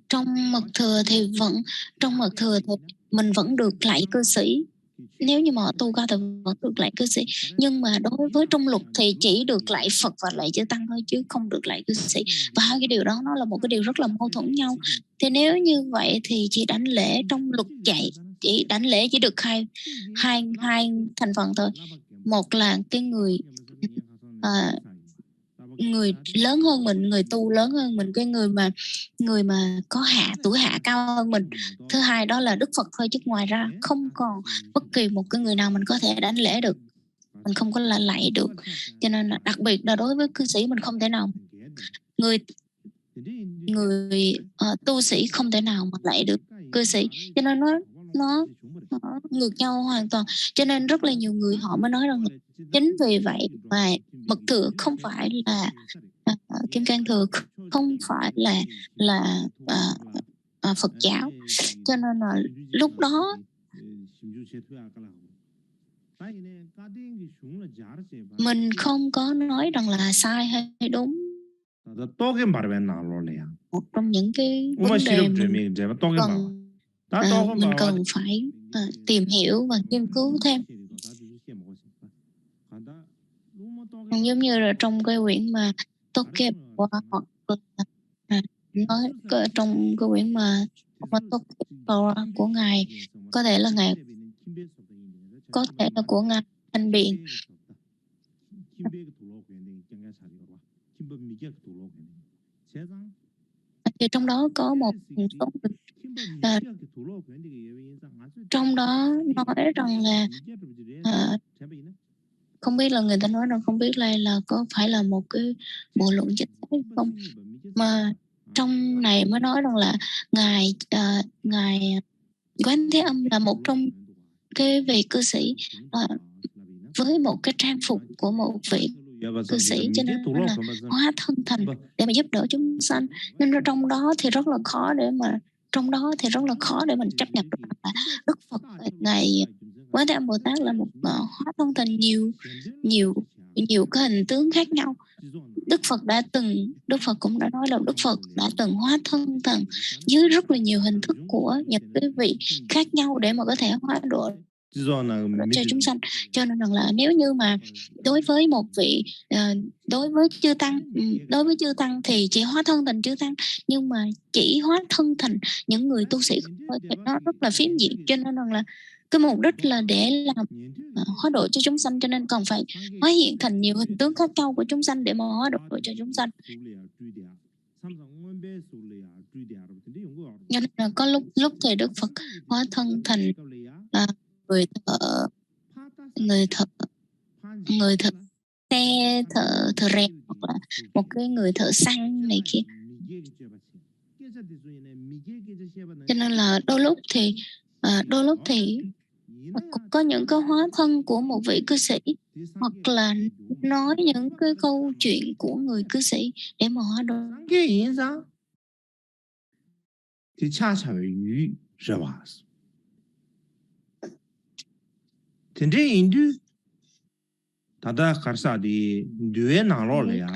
trong mật thừa thì mình vẫn được lạy cư sĩ. Nếu như mà tu cao thì vẫn được lạy cư sĩ, nhưng mà đối với trong luật thì chỉ được lạy Phật và lạy chư Tăng thôi, chứ không được lạy cư sĩ. Và hai cái điều đó nó là một cái điều rất là mâu thuẫn nhau. Thì nếu như vậy thì chỉ đảnh lễ trong luật dạy, đảnh lễ chỉ được hai thành phần thôi. Một là cái người lớn hơn mình, người tu lớn hơn mình, cái người mà có tuổi hạ cao hơn mình. Thứ hai đó là Đức Phật thôi, chứ ngoài ra không còn bất kỳ một cái người nào mình có thể đảnh lễ được, mình không có là lạy được. Cho nên là đặc biệt là đối với cư sĩ mình không thể nào người tu sĩ không thể nào mà lại được cư sĩ, cho nên nó ngược nhau hoàn toàn. Cho nên rất là nhiều người họ mới nói rằng chính vì vậy mà mật thừa không phải là Kim Cang Thừa không phải là Phật giáo. Cho nên là lúc đó mình không có nói rằng là sai hay đúng. Một trong những cái vấn đề mình cần phải tìm hiểu và nghiên cứu thêm. Giống như là trong cái quyển mà Tokeba, hoặc là nói trong cái quyển mà Tokeba của ngài, có thể là của ngài Thanh Biện. Thì trong đó có một số trong đó nói rằng là không biết là người ta nói rằng không biết là có phải là một cái bộ luận chính xác không, mà trong này mới nói rằng là ngài Quán Thế Âm là một trong cái vị cư sĩ với một cái trang phục của một vị cư sĩ, cho nên là hóa thân thành để mà giúp đỡ chúng sanh. Nên trong đó thì rất là khó để mình chấp nhận được là Đức Phật ngài Quán Thế Âm Bồ Tát là một hóa thân thành nhiều cái hình tướng khác nhau. Đức Phật cũng đã nói là Đức Phật đã từng hóa thân thành dưới rất là nhiều hình thức của những cái vị khác nhau để mà có thể hóa độ cho chúng sanh. Cho nên là nếu như mà đối với một vị đối với chư tăng thì chỉ hóa thân thành chư tăng, nhưng mà chỉ hóa thân thành những người tu sĩ thôi thì nó rất là phiến diện. Cho nên là cái mục đích là để làm hóa độ cho chúng sanh, cho nên còn phải hóa hiện thành nhiều hình tướng khác nhau của chúng sanh để mà hóa độ cho chúng sanh. Cho nên là có lúc thì Đức Phật hóa thân thành người thợ xe, thợ rèn, hoặc là một cái người thợ săn này kia. Cho nên là đôi lúc thì cũng có những cái hóa thân của một vị cư sĩ, hoặc là nói những cái câu chuyện của người cư sĩ để mà hóa độ. 다다 가르사디 뇌 나로래야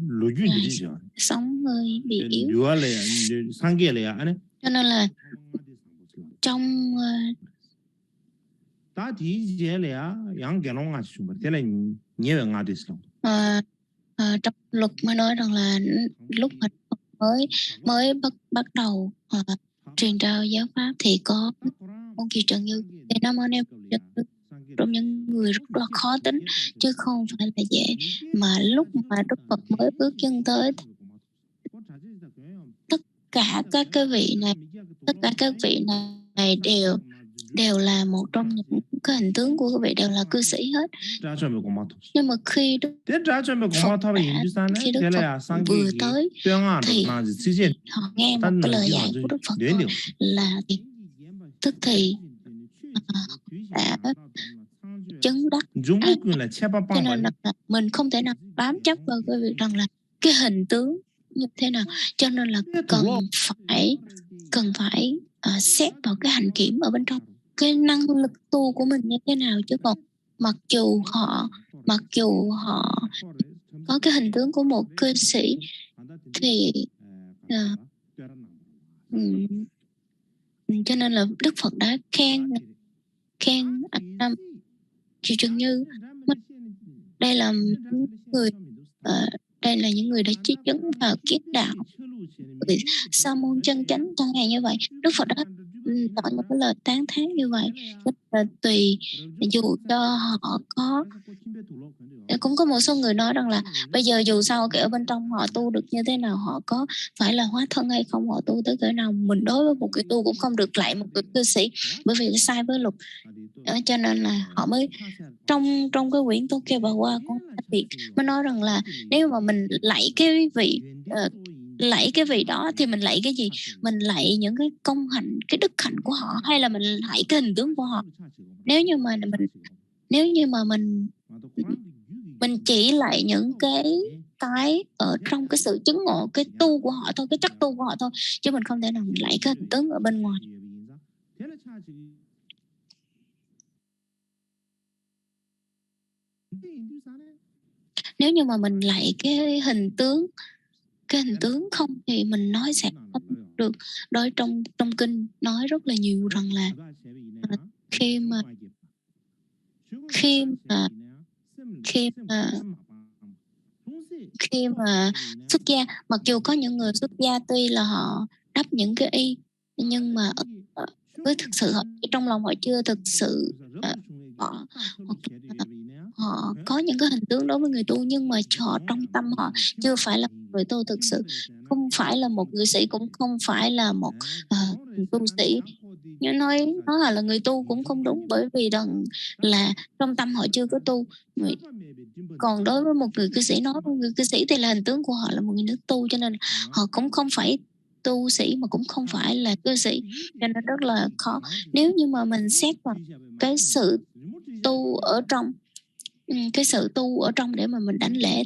로준이죠. Sống hơi bị yếu. 뇌래야 상계래야 아니. Cho nên là trong 다 디제래야 양견홍아 슈머. thế nhiều ngà 됐어. Trong luật mới nói rằng là lúc mà mới bắt đầu truyền trao giáo pháp thì có ông Kiều Trần Như, thì Nam Mô Nêu trong những người rất là khó tính chứ không phải là dễ. Mà lúc mà Đức Phật mới bước chân tới, tất cả các vị này đều là một trong những cái hình tướng của các vị đều là cư sĩ hết. Nhưng mà khi Đức Phật vừa tới thì họ nghe một cái lời dạy của Đức Phật là tức thì đã chứng đắc. Cho nên là mình không thể nào bám chấp vào cái việc rằng là cái hình tướng như thế nào, cho nên là cần phải xét vào cái hành kiểm ở bên trong, cái năng lực tu của mình như thế nào. Chứ còn mặc dù họ có cái hình tướng của một cư sĩ thì cho nên là Đức Phật đã khen Kiều Trần Như. Đây là những người đã chí chứng vào kiết đạo, sa môn chân chánh chẳng hạn như vậy. Đức Phật đã nói một cái lời tán thán như vậy. Là tùy dù cho họ có, cũng có một số người nói rằng là bây giờ dù sao ở bên trong họ tu được như thế nào, họ có phải là hóa thân hay không, họ tu tới cỡ nào, mình đối với một cái tu cũng không được lại một cái cư sĩ, bởi vì sai với luật. Cho nên là họ mới trong cái quyển Tokeba cũng biệt mới nói rằng là nếu mà mình lạy cái vị đó thì mình lạy cái gì? Mình lạy những cái công hạnh, cái đức hạnh của họ, hay là mình lạy cái hình tướng của họ? Nếu như mà mình chỉ lạy những cái ở trong cái sự chứng ngộ, cái tu của họ thôi, cái chất tu của họ thôi, chứ mình không thể nào mình lạy cái hình tướng ở bên ngoài. Nếu như mà mình lạy cái hình tướng không thì mình nói sẽ không được. Đối trong kinh nói rất là nhiều rằng là khi mà xuất gia, mặc dù có những người xuất gia tuy là họ đắp những cái y, nhưng mà với thực sự họ trong lòng họ chưa thực sự họ có những cái hình tướng đối với người tu, nhưng mà họ trong tâm họ chưa phải là người tu thực sự, không phải là một người sĩ, cũng không phải là một tu sĩ. Nhưng nói họ là người tu cũng không đúng, bởi vì rằng là trong tâm họ chưa có tu. Còn đối với một người cư sĩ, nói một người cư sĩ thì là hình tướng của họ là một người nữ tu, cho nên họ cũng không phải tu sĩ mà cũng không phải là cư sĩ, cho nên rất là khó. Nếu như mà mình xét vào cái sự tu ở trong để mà mình đánh lễ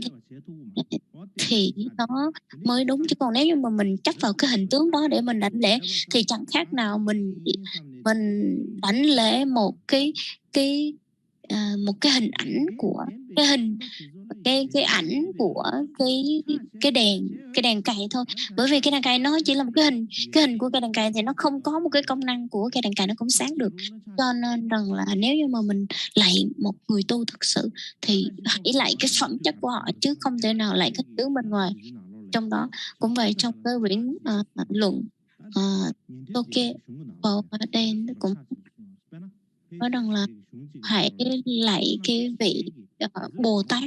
thì nó mới đúng, chứ còn nếu như mà mình chấp vào cái hình tướng đó để mình đánh lễ thì chẳng khác nào mình đánh lễ một cái hình ảnh của cái ảnh của cái đèn cày thôi. Bởi vì cái đèn cày nó chỉ là một cái hình của cái đèn cày, thì nó không có một cái công năng của cái đèn cày nó cũng sáng được. Cho nên rằng là nếu như mà mình lạy một người tu thực sự thì hãy lạy cái phẩm chất của họ, chứ không thể nào lạy cái tướng bên ngoài. Trong đó cũng vậy, trong cái quyển luận Toke Boden cũng nói rằng là hãy lạy cái vị Bồ Tát.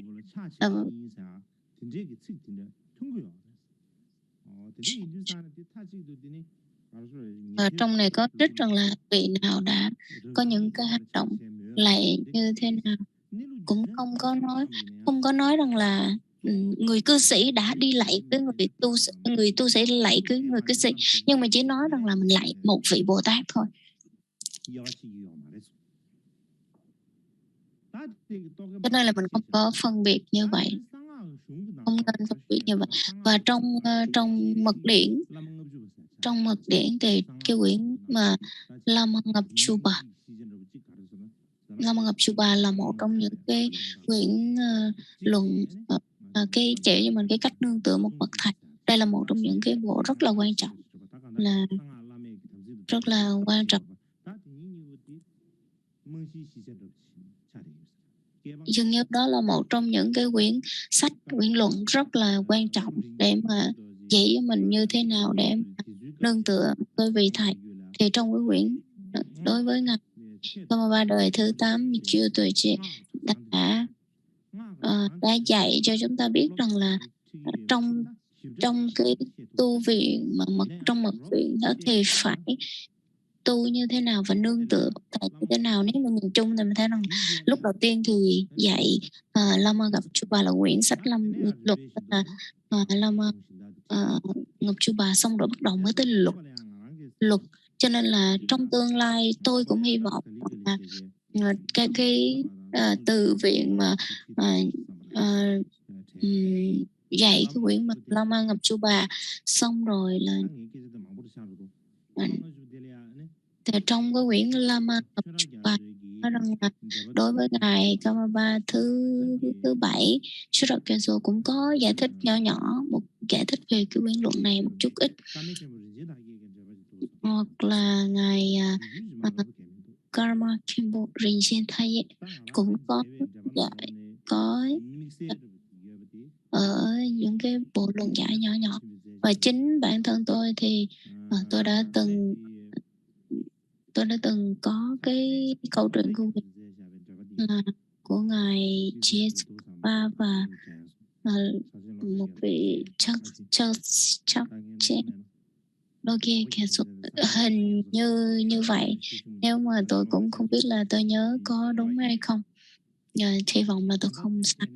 Trong này có trích rằng là vị nào đã có những cái hành động lạy như thế nào, cũng không có nói rằng là người cư sĩ đã đi lạy với người tu sĩ lạy với người cư sĩ, nhưng mà chỉ nói rằng là mình lạy một vị Bồ Tát thôi. Cho nên là mình không có phân biệt như vậy, không nên phân biệt như vậy. Và trong mật điển thì cái quyển mà Lama Ngập Chuba là một trong những cái quyển luận cái chỉ cho mình cái cách nương tựa một bậc thầy. Đây là một trong những cái bộ rất là quan trọng, dường như đó là một trong những cái quyển luận rất là quan trọng để mà chỉ cho mình như thế nào để nương tựa với vị thầy. Thì trong cái quyển đối với ngài Karmapa đời thứ 8 chưa tuổi trẻ đã dạy cho chúng ta biết rằng là trong cái tu viện trong mật viện đó thì phải tu như thế nào và nương tựa thầy như thế nào. Nếu mà nhìn chung thì mình thấy rằng lúc đầu tiên thì dạy Lama Ngập Chuba là quyển sách Lâm luật là Lama Ngập Chuba, xong rồi bắt đầu mới tới luật. Cho nên là trong tương lai tôi cũng hy vọng là cái từ viện mà dạy cái quyển mà Lama Ngập Chuba xong rồi là thì trong cái quyển Lama Ngập Chuba nói rằng là đối với ngài Karmapa thứ 7 Surakeso cũng có giải thích nhỏ một giải thích về cái quyển luận này một chút ít, hoặc là ngài Karma Kimbo Rinchen Thay cũng có giải ở những cái bộ luận giải nhỏ. Và chính bản thân tôi thì tôi đã từng có cái câu chuyện của ngài Chiespa và một vị chắc đôi kia hình như vậy. Nếu mà tôi cũng không biết là tôi nhớ có đúng hay không, hy vọng là tôi không sai.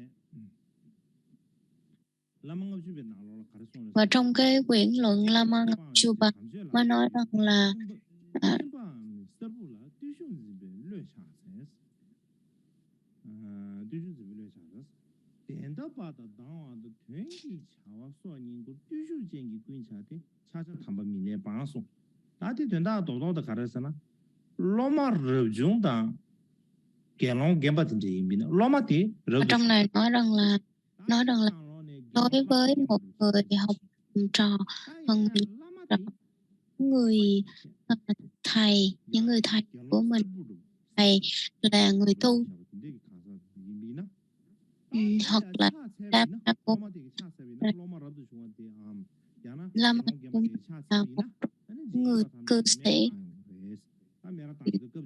Và trong cái quyển luận Lama Ngọc Chupa mới nói rằng là trong này nói rằng là đối với một người học trò, người thầy, những người thầy của mình, thầy là người tu, hoặc là Lama của Lama là một người cư sĩ,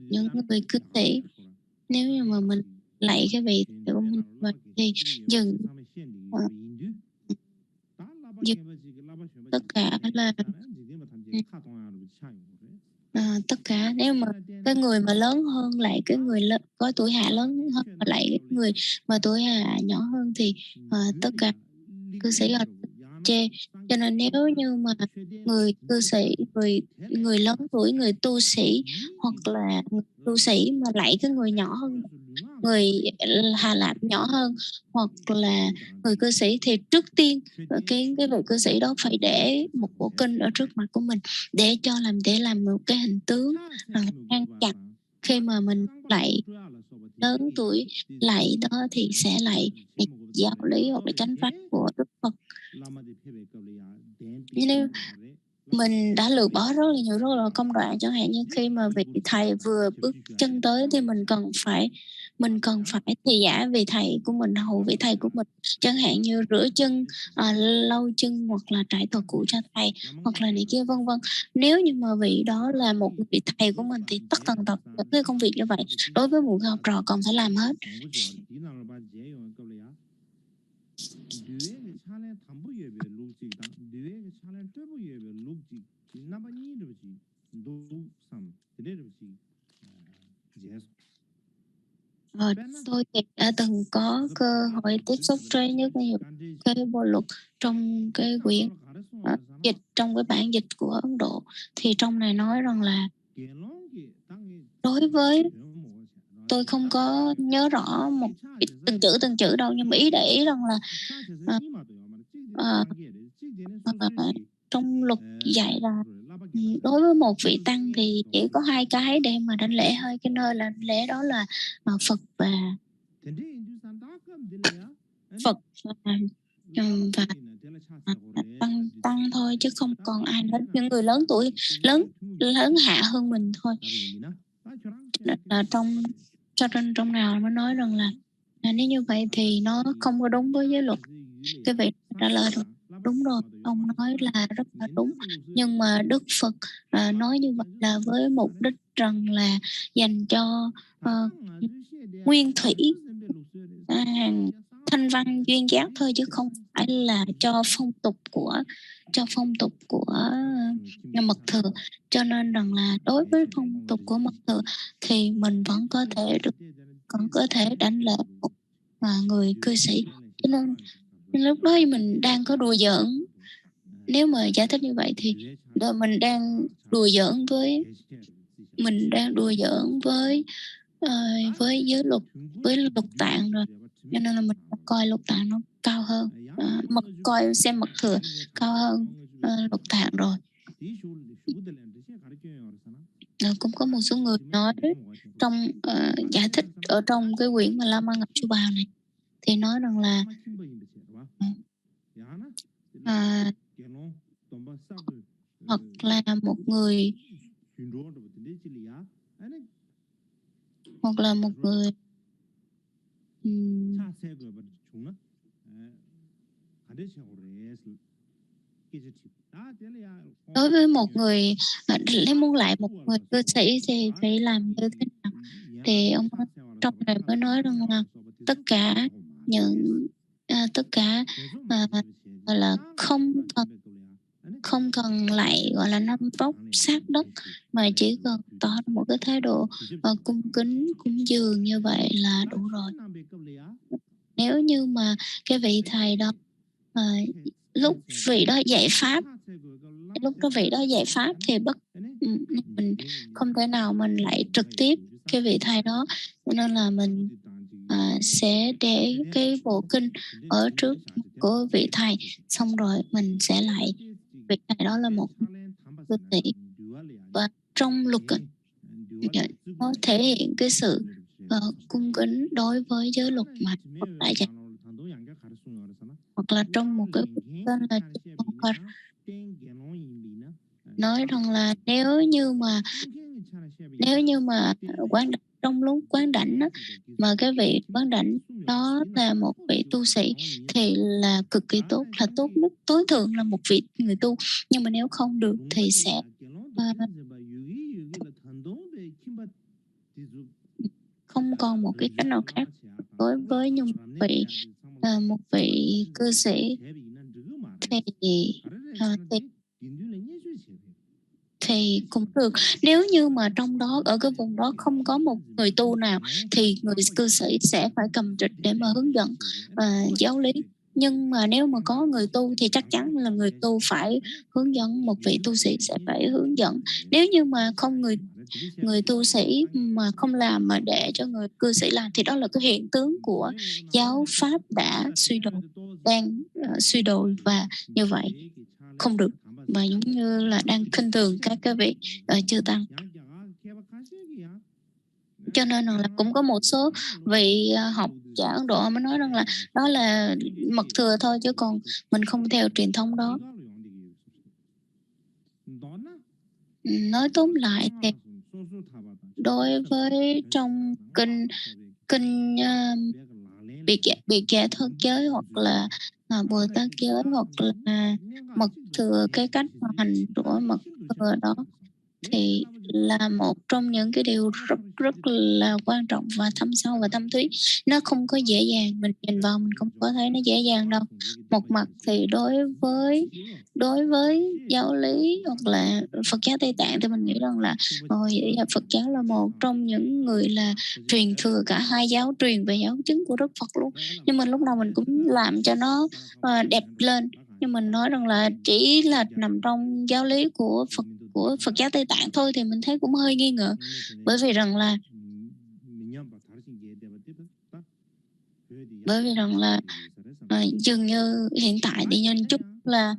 những người cư sĩ. Nếu như mà mình lạy cái vị thầy của mình thì dừng tất cả là tất cả. Nếu mà cái người mà lớn hơn lại cái người có tuổi hạ lớn hơn mà lại cái người mà tuổi hạ nhỏ hơn thì tất cả cư sĩ là chê. Cho nên nếu như mà người cư sĩ, người lớn tuổi, người tu sĩ hoặc là người tu sĩ mà lại cái người nhỏ hơn, người Hà Lạp nhỏ hơn hoặc là người cư sĩ, thì trước tiên cái vị cư sĩ đó phải để một bộ kinh ở trước mặt của mình để làm một cái hình tướng ngăn chặn khi mà mình lại lớn tuổi lại đó thì sẽ lại giáo lý hoặc là chánh pháp của Đức Phật. Nếu mình đã lược bỏ rất là công đoạn, chẳng hạn như khi mà vị thầy vừa bước chân tới thì mình cần phải thì giả vị thầy của mình, hầu vị thầy của mình, chẳng hạn như rửa chân, lau chân hoặc là trải tổ cụ cho thầy hoặc là này kia vân vân. Nếu như mà vị đó là một vị thầy của mình thì tất tần tật những cái công việc như vậy đối với một học trò còn phải làm hết. Tôi đã từng có cơ hội tiếp xúc với những cái bộ luật trong cái quyển dịch, trong cái bản dịch của Ấn Độ, thì trong này nói rằng là đối với, tôi không có nhớ rõ một từng chữ đâu, nhưng mà để ý rằng là trong luật dạy là đối với một vị tăng thì chỉ có 2 cái để mà đảnh lễ, 2 cái nơi là lễ đó là Phật và tăng thôi, chứ không còn ai hết. Những người lớn tuổi, lớn hạ hơn mình thôi. Là trong nào mới nói rằng là nếu như vậy thì nó không có đúng với giới luật. Cái vị trả lời đúng rồi, ông nói là rất là đúng, nhưng mà Đức Phật nói như vậy là với mục đích rằng là dành cho nguyên thủy, thanh văn duyên giác thôi, chứ không phải là cho phong tục của mật thừa. Cho nên rằng là đối với phong tục của mật thừa thì mình vẫn có thể đảnh lễ một người cư sĩ. Cho nên lúc đó mình đang có đùa giỡn. Nếu mà giải thích như vậy thì mình đang đùa giỡn với giới luật, với luật tạng rồi. Cho nên là mình coi luật tạng nó cao hơn, xem mật thừa cao hơn luật tạng rồi. Cũng có một số người nói trong giải thích ở trong cái quyển mà Lama Ngọc Chu Bào này thì nói rằng là hoặc là một người đối với một người nếu muốn lại một người cư sĩ thì phải làm như thế nào? Thì ông trong này mới nói rằng là tất cả gọi là không cần lại gọi là 5 vóc sát đất, mà chỉ cần tỏ một cái thái độ cung kính cúng dường như vậy là đủ rồi. Nếu như mà cái vị thầy đó lúc vị đó dạy pháp, lúc đó vị đó dạy pháp thì mình không thể nào mình lại trực tiếp cái vị thầy đó, cho nên là mình sẽ để cái bộ kinh ở trước của vị thầy, xong rồi mình sẽ lại vị thầy đó là một cư sĩ, và trong luật nó thể hiện cái sự cung kính đối với giới luật mà Phật đã dạy. Hoặc là trong một cái tên là nói rằng là nếu như mà quán trong lúc quán đảnh đó, mà cái vị quán đảnh đó là một vị tu sĩ thì là cực kỳ tốt, là tốt nhất, tối thượng là một vị người tu. Nhưng mà nếu không được thì sẽ không còn một cái cách nào khác đối với một vị cư sĩ thì cũng được. Nếu như mà trong đó, ở cái vùng đó không có một người tu nào thì người cư sĩ sẽ phải cầm trịch để mà hướng dẫn giáo lý. Nhưng mà nếu mà có người tu thì chắc chắn là người tu phải hướng dẫn, một vị tu sĩ sẽ phải hướng dẫn. Nếu như mà không người tu sĩ mà không làm mà để cho người cư sĩ làm thì đó là cái hiện tướng của giáo pháp đã suy đồi, đang suy đồi, và như vậy không được, và giống như là đang khinh thường các cái vị chư tăng. Cho nên là cũng có một số vị học giả Ấn Độ mới nói rằng là đó là mật thừa thôi, chứ còn mình không theo truyền thống đó. Nói tóm lại thì đối với trong kinh Biệt Giải Thoát Giới hoặc là Bồ Tát Giới hoặc là mật thừa, cái cách hành của mật thừa đó thì là một trong những cái điều rất là quan trọng và thâm sâu và thâm thúy. Nó không có dễ dàng, mình nhìn vào mình không có thấy nó dễ dàng đâu. Một mặt thì đối với giáo lý hoặc là Phật giáo Tây Tạng thì mình nghĩ rằng là Phật giáo là một trong những người là truyền thừa cả hai giáo truyền và giáo chứng của Đức Phật luôn. Nhưng mà lúc nào mình cũng làm cho nó đẹp lên. Nhưng mình nói rằng là chỉ là nằm trong giáo lý của Phật giáo Tây Tạng thôi thì mình thấy cũng hơi nghi ngờ, bởi vì rằng dường như hiện tại thì nhìn chung là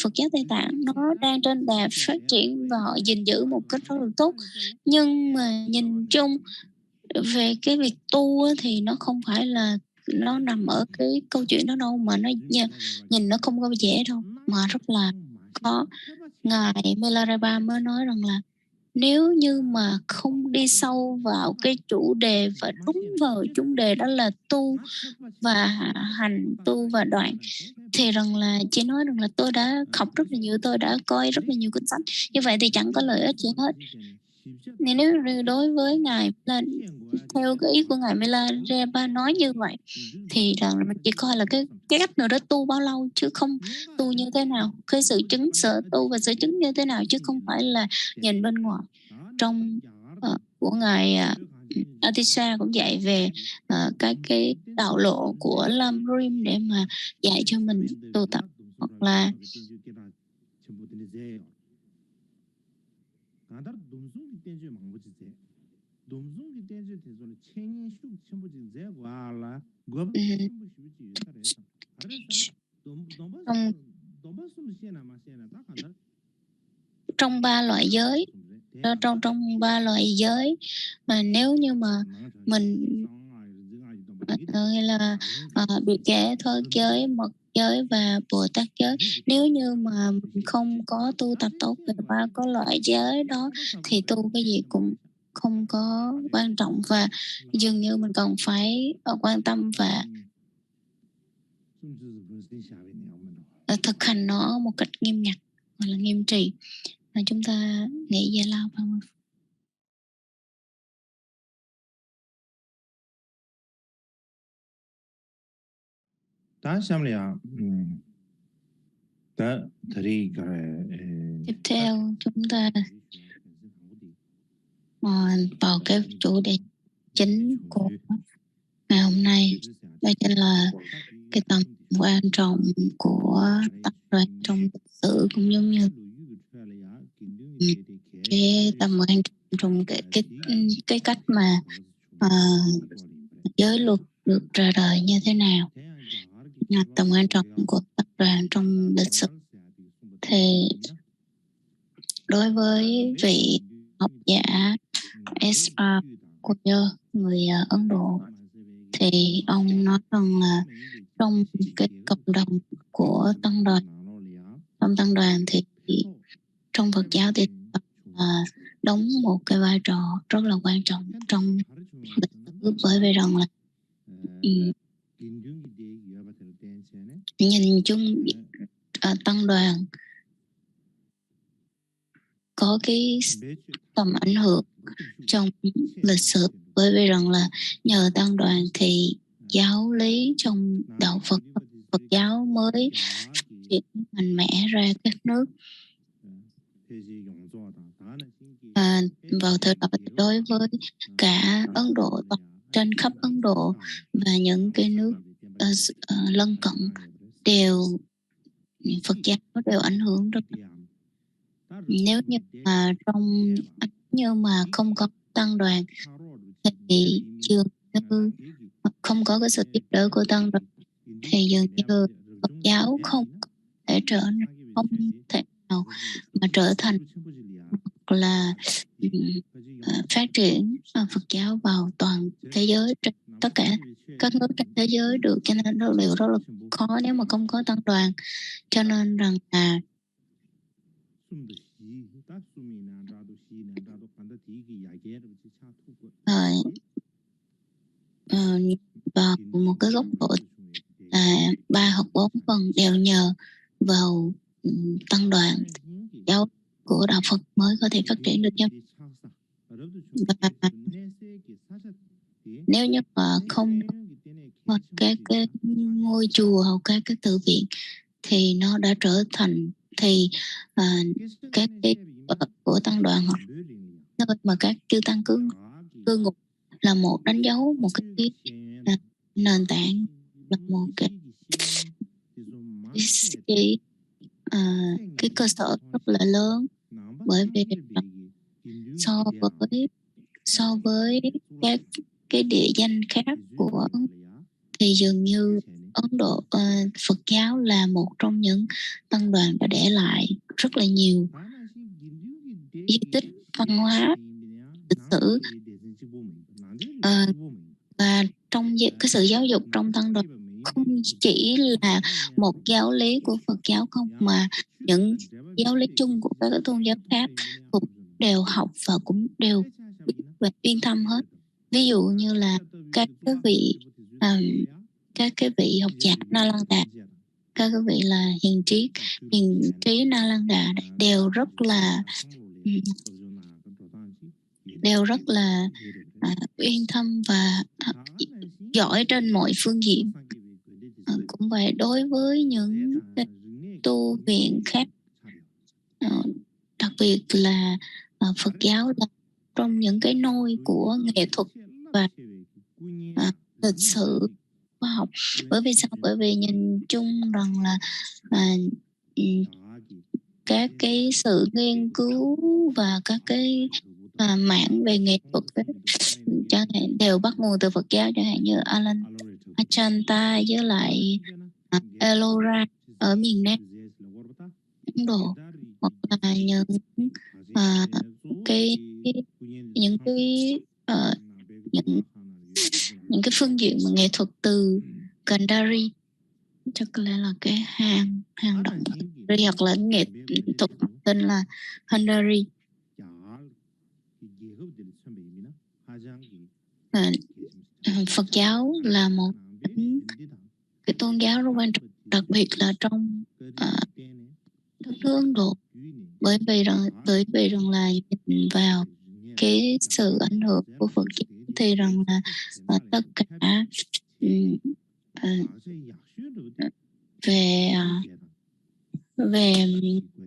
Phật giáo Tây Tạng nó đang trên đà phát triển và họ gìn giữ một cách rất là tốt, nhưng mà nhìn chung về cái việc tu thì nó không phải là nó nằm ở cái câu chuyện đó đâu, mà nó nhìn nó không có dễ đâu, mà rất là khó. Ngài Milarepa mới nói rằng là nếu như mà không đi sâu vào cái chủ đề và đúng vào chủ đề đó là tu và hành, tu và đoạn, thì rằng là chỉ nói rằng là tôi đã học rất là nhiều, tôi đã coi rất là nhiều cuốn sách, như vậy thì chẳng có lợi ích gì hết. Nên nếu đối với Ngài là theo cái ý của Ngài Milarepa nói như vậy thì rằng là mình chỉ coi là cái cách nào đó tu bao lâu, chứ không tu như thế nào, cái sự chứng sở tu và sự chứng như thế nào, chứ không phải là nhìn bên ngoài. Trong của Ngài Atisha cũng dạy về cái đạo lộ của Lam Rim để mà dạy cho mình tu tập, hoặc là trong ba loại giới, trong ba loại giới mà nếu như mà mình là Biệt Giải Thoát Giới, mật giới và Bồ Tát giới, nếu như mà mình không có tu tập tốt về ba có loại giới đó thì tu cái gì cũng không có quan trọng, và dường như mình còn phải quan tâm và thực hành nó một cách nghiêm ngặt hoặc là nghiêm trì. Chúng ta nghỉ giải lao 30 phút. Tiếp theo chúng ta vào cái chủ đề chính của ngày hôm nay, đó chính là cái tâm quan trọng của tập đoàn trong lịch sử, cũng giống như cái tầm quan trọng trong cái cách mà giới luật được ra đời như thế nào. Tầm quan trọng của tập đoàn trong lịch sử thì đối với vị học giả S.R. Goyer, người Ấn Độ, thì ông nói rằng là trong cái cộng đồng của tăng đoàn, trong tăng đoàn thì trong Phật giáo thì đóng một cái vai trò rất là quan trọng trong lịch sử, bởi vì rằng là nhìn chung tăng đoàn có cái tầm ảnh hưởng trong lịch sử, bởi vì rằng là nhờ tăng đoàn thì giáo lý trong đạo Phật giáo mới phát triển mạnh mẽ ra các nước. Vào thời đó, đối với cả Ấn Độ, trên khắp Ấn Độ và những cái nước lân cận, đều Phật giáo đều ảnh hưởng rất là. Nếu như mà không có tăng đoàn thì dường như không có cái sự giúp đỡ của tăng đoàn thì dường như Phật giáo không thể nào mà trở thành hoặc là phát triển Phật giáo vào toàn thế giới, tất cả các nước trên thế giới được. Cho nên điều rất là khó nếu mà không có tăng đoàn. Cho nên rằng là vào một cái góc độ là 3 hoặc 4 phần đều nhờ vào tăng đoàn giáo của đạo Phật mới có thể phát triển được. Và nếu như mà không hoặc các cái ngôi chùa hoặc các cái tự viện thì nó đã trở thành thì các cái của tăng đoàn hoặc nơi mà các chư tăng cư ngụ là một đánh dấu một cái nền tảng, là một cái cơ sở rất là lớn, bởi vì so với các cái địa danh khác của thì dường như Ấn Độ Phật giáo là một trong những tăng đoàn đã để lại rất là nhiều di tích văn hóa lịch sử, và trong cái sự giáo dục trong tăng đoàn không chỉ là một giáo lý của Phật giáo không, mà những giáo lý chung của các tôn giáo khác cũng đều học và cũng đều biết và uyên thâm hết. Ví dụ như là các cái vị học giả Nalanda, các cái vị là hiền trí Nalanda đều rất là uyên thâm và giỏi trên mọi phương diện. Cũng vậy đối với những tu viện khác, đặc biệt là Phật giáo là trong những cái nôi của nghệ thuật và lịch sử khoa học. Bởi vì sao? Bởi vì nhìn chung rằng là các cái sự nghiên cứu và các cái mảng về nghệ thuật chẳng hạn đều bắt nguồn từ Phật giáo, chẳng hạn như Ajanta với lại Ellora ở miền Nam Ấn Độ, hoặc là những cái phương diện mà nghệ thuật từ Gandhari, chắc là cái hang động hoặc là nghệ thuật tên là Gandhari. Phật giáo là một cái tôn giáo rất quan trọng, đặc biệt là trong đất nước Ấn Độ, bởi vì rằng là nhìn vào cái sự ảnh hưởng của Phật giáo thì rằng là tất cả về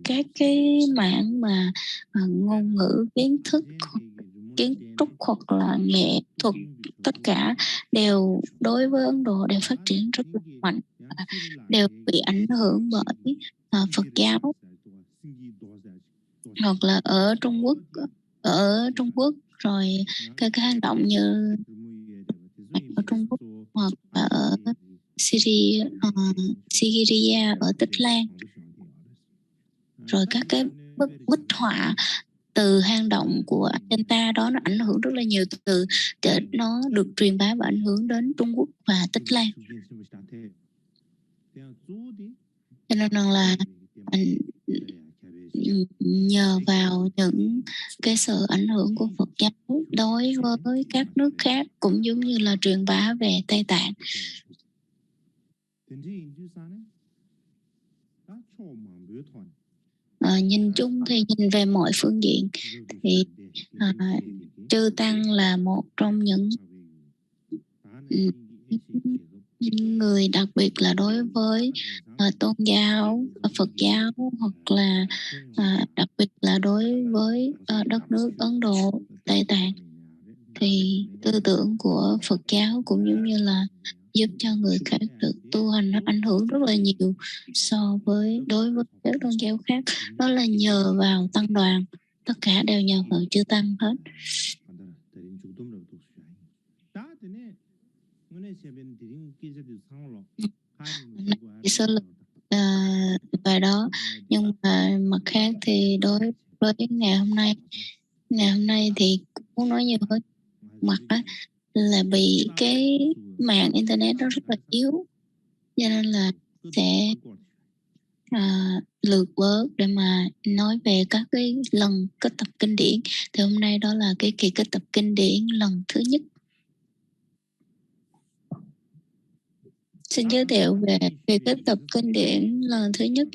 các cái mảng mà ngôn ngữ, kiến thức, kiến trúc hoặc là nghệ thuật, tất cả đều đối với Ấn Độ đều phát triển rất là mạnh. đều bị ảnh hưởng bởi Phật giáo, hoặc là ở Trung Quốc rồi cái hành động như ở Trung Quốc hoặc là ở Syria ở Tích Lan, rồi các cái bích họa từ hang động của Ajanta đó nó ảnh hưởng rất là nhiều, từ nó được truyền bá và ảnh hưởng đến Trung Quốc và Tích Lan. Cho nên là nhờ vào những cái sự ảnh hưởng của Phật giáo đối với các nước khác, cũng giống như là truyền bá về Tây Tạng. Nhìn chung thì nhìn về mọi phương diện thì Chư Tăng là một trong những người đặc biệt là đối với tôn giáo Phật giáo, hoặc là đặc biệt là đối với đất nước Ấn Độ, Tây Tạng, thì tư tưởng của Phật giáo cũng giống như là giúp cho người khác được tu hành, nó ảnh hưởng rất là nhiều so với đối với các tôn giáo khác. Đó là nhờ vào tăng đoàn, tất cả đều nhờ vào Chư Tăng hết. Sơ lược về đó, nhưng mà mặt khác thì đối với ngày hôm nay thì cũng muốn nói nhiều hơn mặt đó là bị cái mạng internet đó rất là yếu, cho nên là sẽ lược bớt để mà nói về các cái lần kết tập kinh điển. Thì hôm nay đó là cái kỳ kết tập kinh điển lần thứ nhất. Xin giới thiệu về kỳ kết tập kinh điển lần thứ nhất.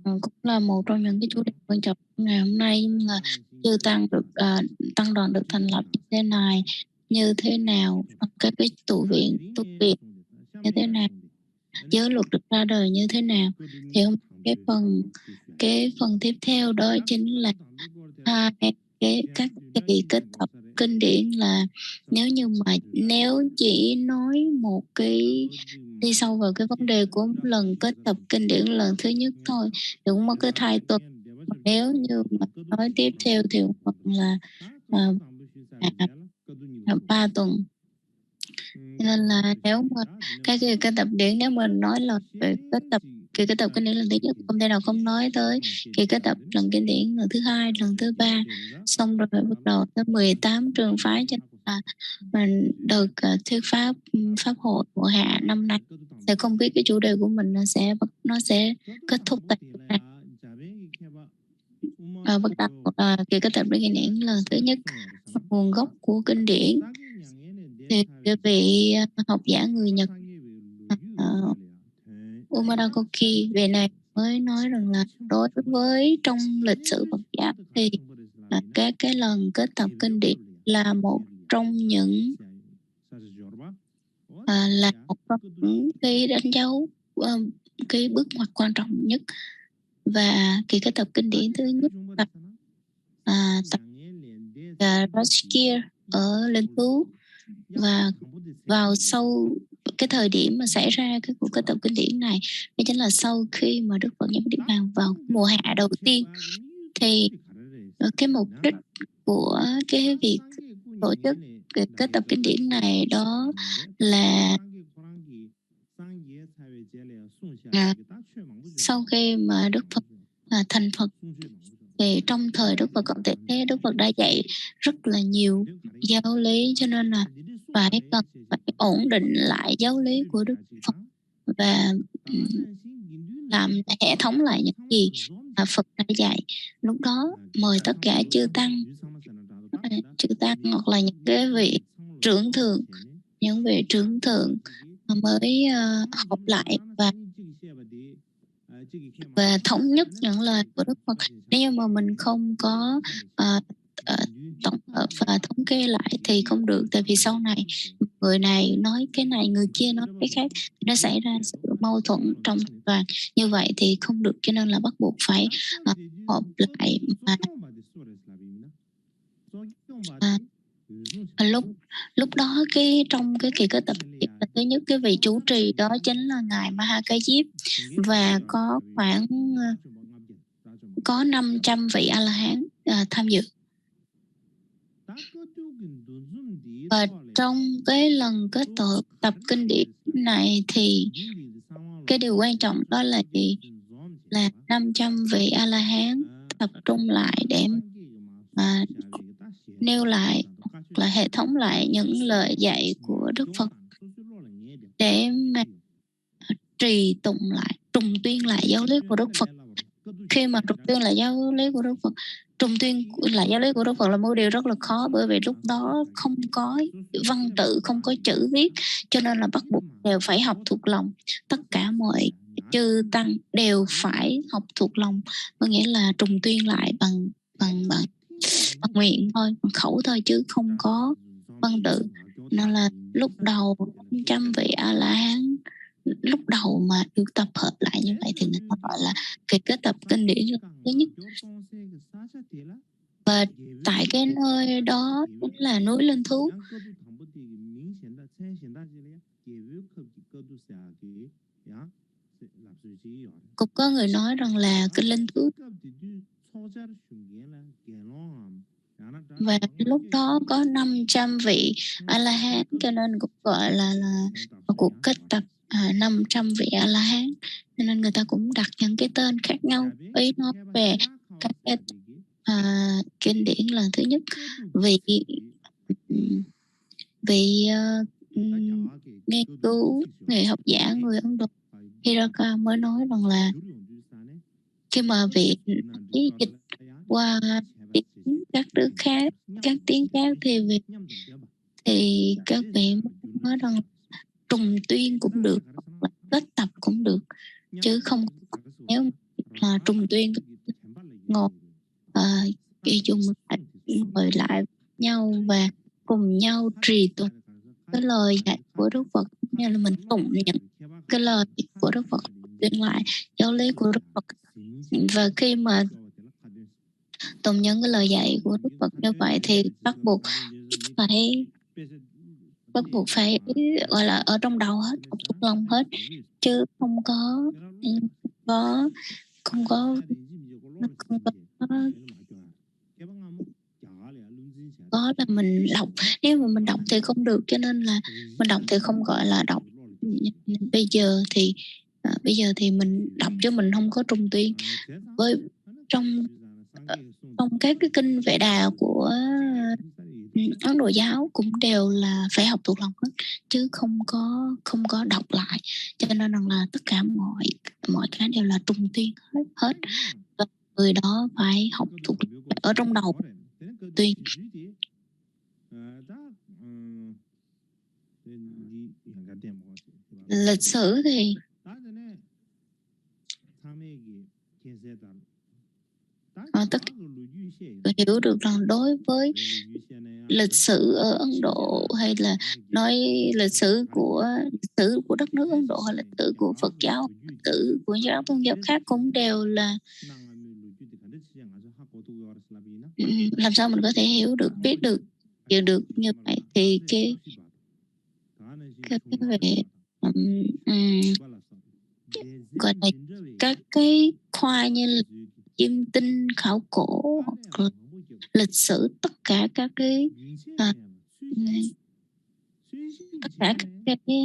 Cũng là một trong những cái chủ đề quan trọng ngày hôm nay, là Chư Tăng được tăng đoàn được thành lập như thế này, như thế nào các cái tụ viện như thế nào, giới luật được ra đời như thế nào. Thì cái phần tiếp theo đó chính là các kỳ kết tập kinh điển. Là nếu chỉ nói một cái đi sâu vào cái vấn đề của lần kết tập kinh điển lần thứ nhất thôi thì cũng mất cái 2 tuần. Nếu như mà nói tiếp theo thì còn là 3 tuần. Nên là nếu mà cái kết tập điển, nếu mà nói là về kỳ kết tập kinh điển lần thứ nhất, không thể nào không nói tới kỳ kết tập lần kinh điển lần thứ 2, lần thứ 3, xong rồi bắt đầu tới 18 trường phái. Cho nên là mình được thuyết pháp hội mùa hạ năm nay thì không biết cái chủ đề của mình nó sẽ kết thúc tại này. Bắt đầu kỳ kết tập kinh điển lần thứ nhất, nguồn gốc của kinh điển. Thì cái vị học giả người Nhật Umada Koki về này mới nói rằng là đối với trong lịch sử Phật giáo thì các cái lần kết tập kinh điển là một trong những cái đánh dấu cái bước ngoặt quan trọng nhất. Và kỳ kết tập kinh điển thứ nhất tập Rajkir ở Linh Tú, và vào sau cái thời điểm mà xảy ra cái cuộc kết tập kinh điển này, đó chính là sau khi mà Đức Phật nhập Niết Bàn vào mùa hạ đầu tiên. Thì cái mục đích của cái việc tổ chức cái kết tập kinh điển này đó là sau khi mà Đức Phật thành Phật, thì trong thời Đức Phật còn tại thế, Đức Phật đã dạy rất là nhiều giáo lý, cho nên là phải ổn định lại giáo lý của Đức Phật và làm hệ thống lại những gì mà Phật đã dạy. Lúc đó mời tất cả chư tăng hoặc là những cái vị trưởng thượng, mới học lại và thống nhất những lời của Đức Phật. Nếu như mà mình không có tổng hợp và thống kê lại thì không được, tại vì sau này người này nói cái này, người kia nói cái khác, nó xảy ra sự mâu thuẫn trong đoàn. Như vậy thì không được, cho nên là bắt buộc phải họp lại lúc lúc đó trong cái kỳ kết tập thứ nhất, cái vị chủ trì đó chính là ngài Mahakajip, và có khoảng có 500 vị A La Hán tham dự. Và trong cái lần kết tập kinh điển này thì cái điều quan trọng đó là gì? Là 500 vị A La Hán tập trung lại để nêu lại, là hệ thống lại những lời dạy của Đức Phật để mà trùng tuyên lại giáo lý của Đức Phật. Khi mà trùng tuyên lại giáo lý của Đức Phật, trùng tuyên lại giáo lý của Đức Phật là một điều rất là khó, bởi vì lúc đó không có văn tự, không có chữ viết, cho nên là bắt buộc đều phải học thuộc lòng. Tất cả mọi chư tăng đều phải học thuộc lòng, có nghĩa là trùng tuyên lại bằng miệng thôi, bằng khẩu thôi, chứ không có văn tự. Nên là lúc đầu 500 vị A La Hán lúc đầu mà được tập hợp lại như vậy thì người ta gọi là cái kết tập kinh điển thứ nhất. Và tại cái nơi đó cũng là núi Linh Thú. Cũng có người nói rằng là cái Linh Thú, và lúc đó có 500 vị A-la-hán, cho nên cũng gọi là cuộc kết tập 500 vị A-la-hán, cho nên người ta cũng đặt những cái tên khác nhau. Ý nói về các cái kinh điển là thứ nhất, vị nghiên cứu nghệ học giả người Ấn Độ Hiraka mới nói rằng là khi mà vị dịch qua các nước khác, các tiếng khác thì các vị nói rằng trùng tuyên cũng được, kết tập cũng được, chứ không nếu là trùng tuyên ngồi dùng ngồi lại nhau và cùng nhau trì tụng cái lời dạy của Đức Phật, như là mình tụng những cái lời của Đức Phật, tuyên lại giáo lý của Đức Phật. Và khi mà tụng những cái lời dạy của Đức Phật như vậy thì bắt buộc phải gọi là ở trong đầu hết, học thuộc lòng hết, chứ không có là mình đọc. Nếu mà mình đọc thì không được, cho nên là mình đọc thì không gọi là đọc. Bây giờ thì mình đọc chứ mình không có trùng tuyên. Với trong các cái kinh Vệ Đà của Ấn Độ giáo cũng đều là phải học thuộc lòng hết, chứ không có đọc lại, cho nên là tất cả mọi cái đều là trùng tuyên hết. Và người đó phải học thuộc ở trong đầu tuyên. Lịch sử thì tất cả hiểu được rằng đối với lịch sử ở Ấn Độ, hay là nói lịch sử của đất nước Ấn Độ, hay lịch sử của Phật giáo, lịch sử của những tôn giáo khác cũng đều là làm sao mình có thể hiểu được, biết được như vậy. Thì cái về gọi là các cái khoa như chiêm tinh, khảo cổ, hoặc là lịch sử, tất cả các cái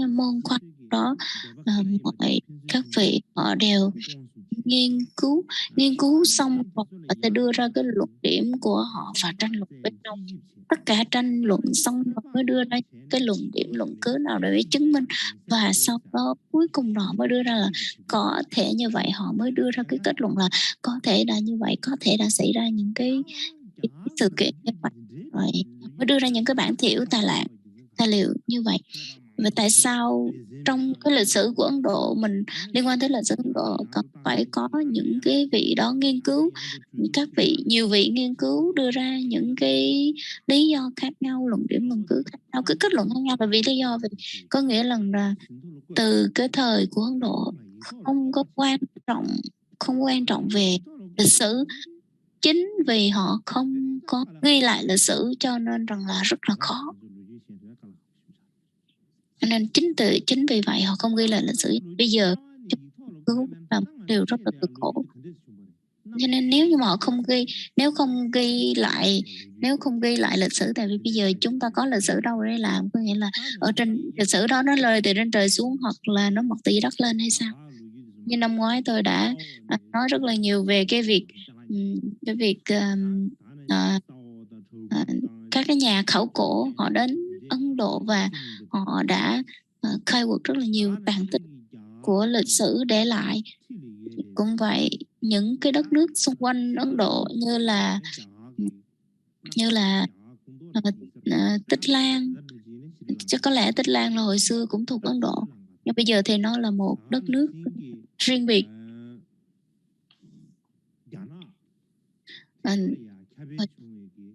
môn khoa đó, mọi các vị họ đều nghiên cứu xong họ sẽ đưa ra cái luận điểm của họ và tranh luận với nhau. Tất cả tranh luận xong mới đưa ra cái luận điểm, luận cứ nào để chứng minh, và sau đó cuối cùng họ mới đưa ra là có thể như vậy, họ mới đưa ra cái kết luận là có thể đã như vậy, có thể đã xảy ra những cái sự kiện như vậy, rồi mới đưa ra những cái bản thiểu tài liệu như vậy. Và tại sao trong cái lịch sử của Ấn Độ, mình liên quan tới lịch sử Ấn Độ cần phải có những cái vị đó nghiên cứu, nhiều vị nghiên cứu đưa ra những cái lý do khác nhau, luận điểm, luận cứ khác nhau, cái kết luận khác nhau. Bởi vì lý do có nghĩa là từ cái thời của Ấn Độ không quan trọng về lịch sử, chính vì họ không có ghi lại lịch sử, cho nên rằng là rất là khó. Nên chính vì vậy họ không ghi lại lịch sử. Bây giờ cứu là một điều rất là cực khổ. Cho nên nếu như mà họ nếu không ghi lại lịch sử, tại vì bây giờ chúng ta có lịch sử đâu để làm, có nghĩa là ở trên lịch sử đó nó rơi từ trên trời xuống hoặc là nó mọc từ dưới đất lên hay sao? Như năm ngoái tôi đã nói rất là nhiều về cái việc các cái nhà khảo cổ họ đến Ấn Độ và họ đã khai quật rất là nhiều tàn tích của lịch sử để lại. Cũng vậy, những cái đất nước xung quanh Ấn Độ như là Tích Lan, chắc có lẽ Tích Lan là hồi xưa cũng thuộc Ấn Độ, nhưng bây giờ thì nó là một đất nước riêng biệt.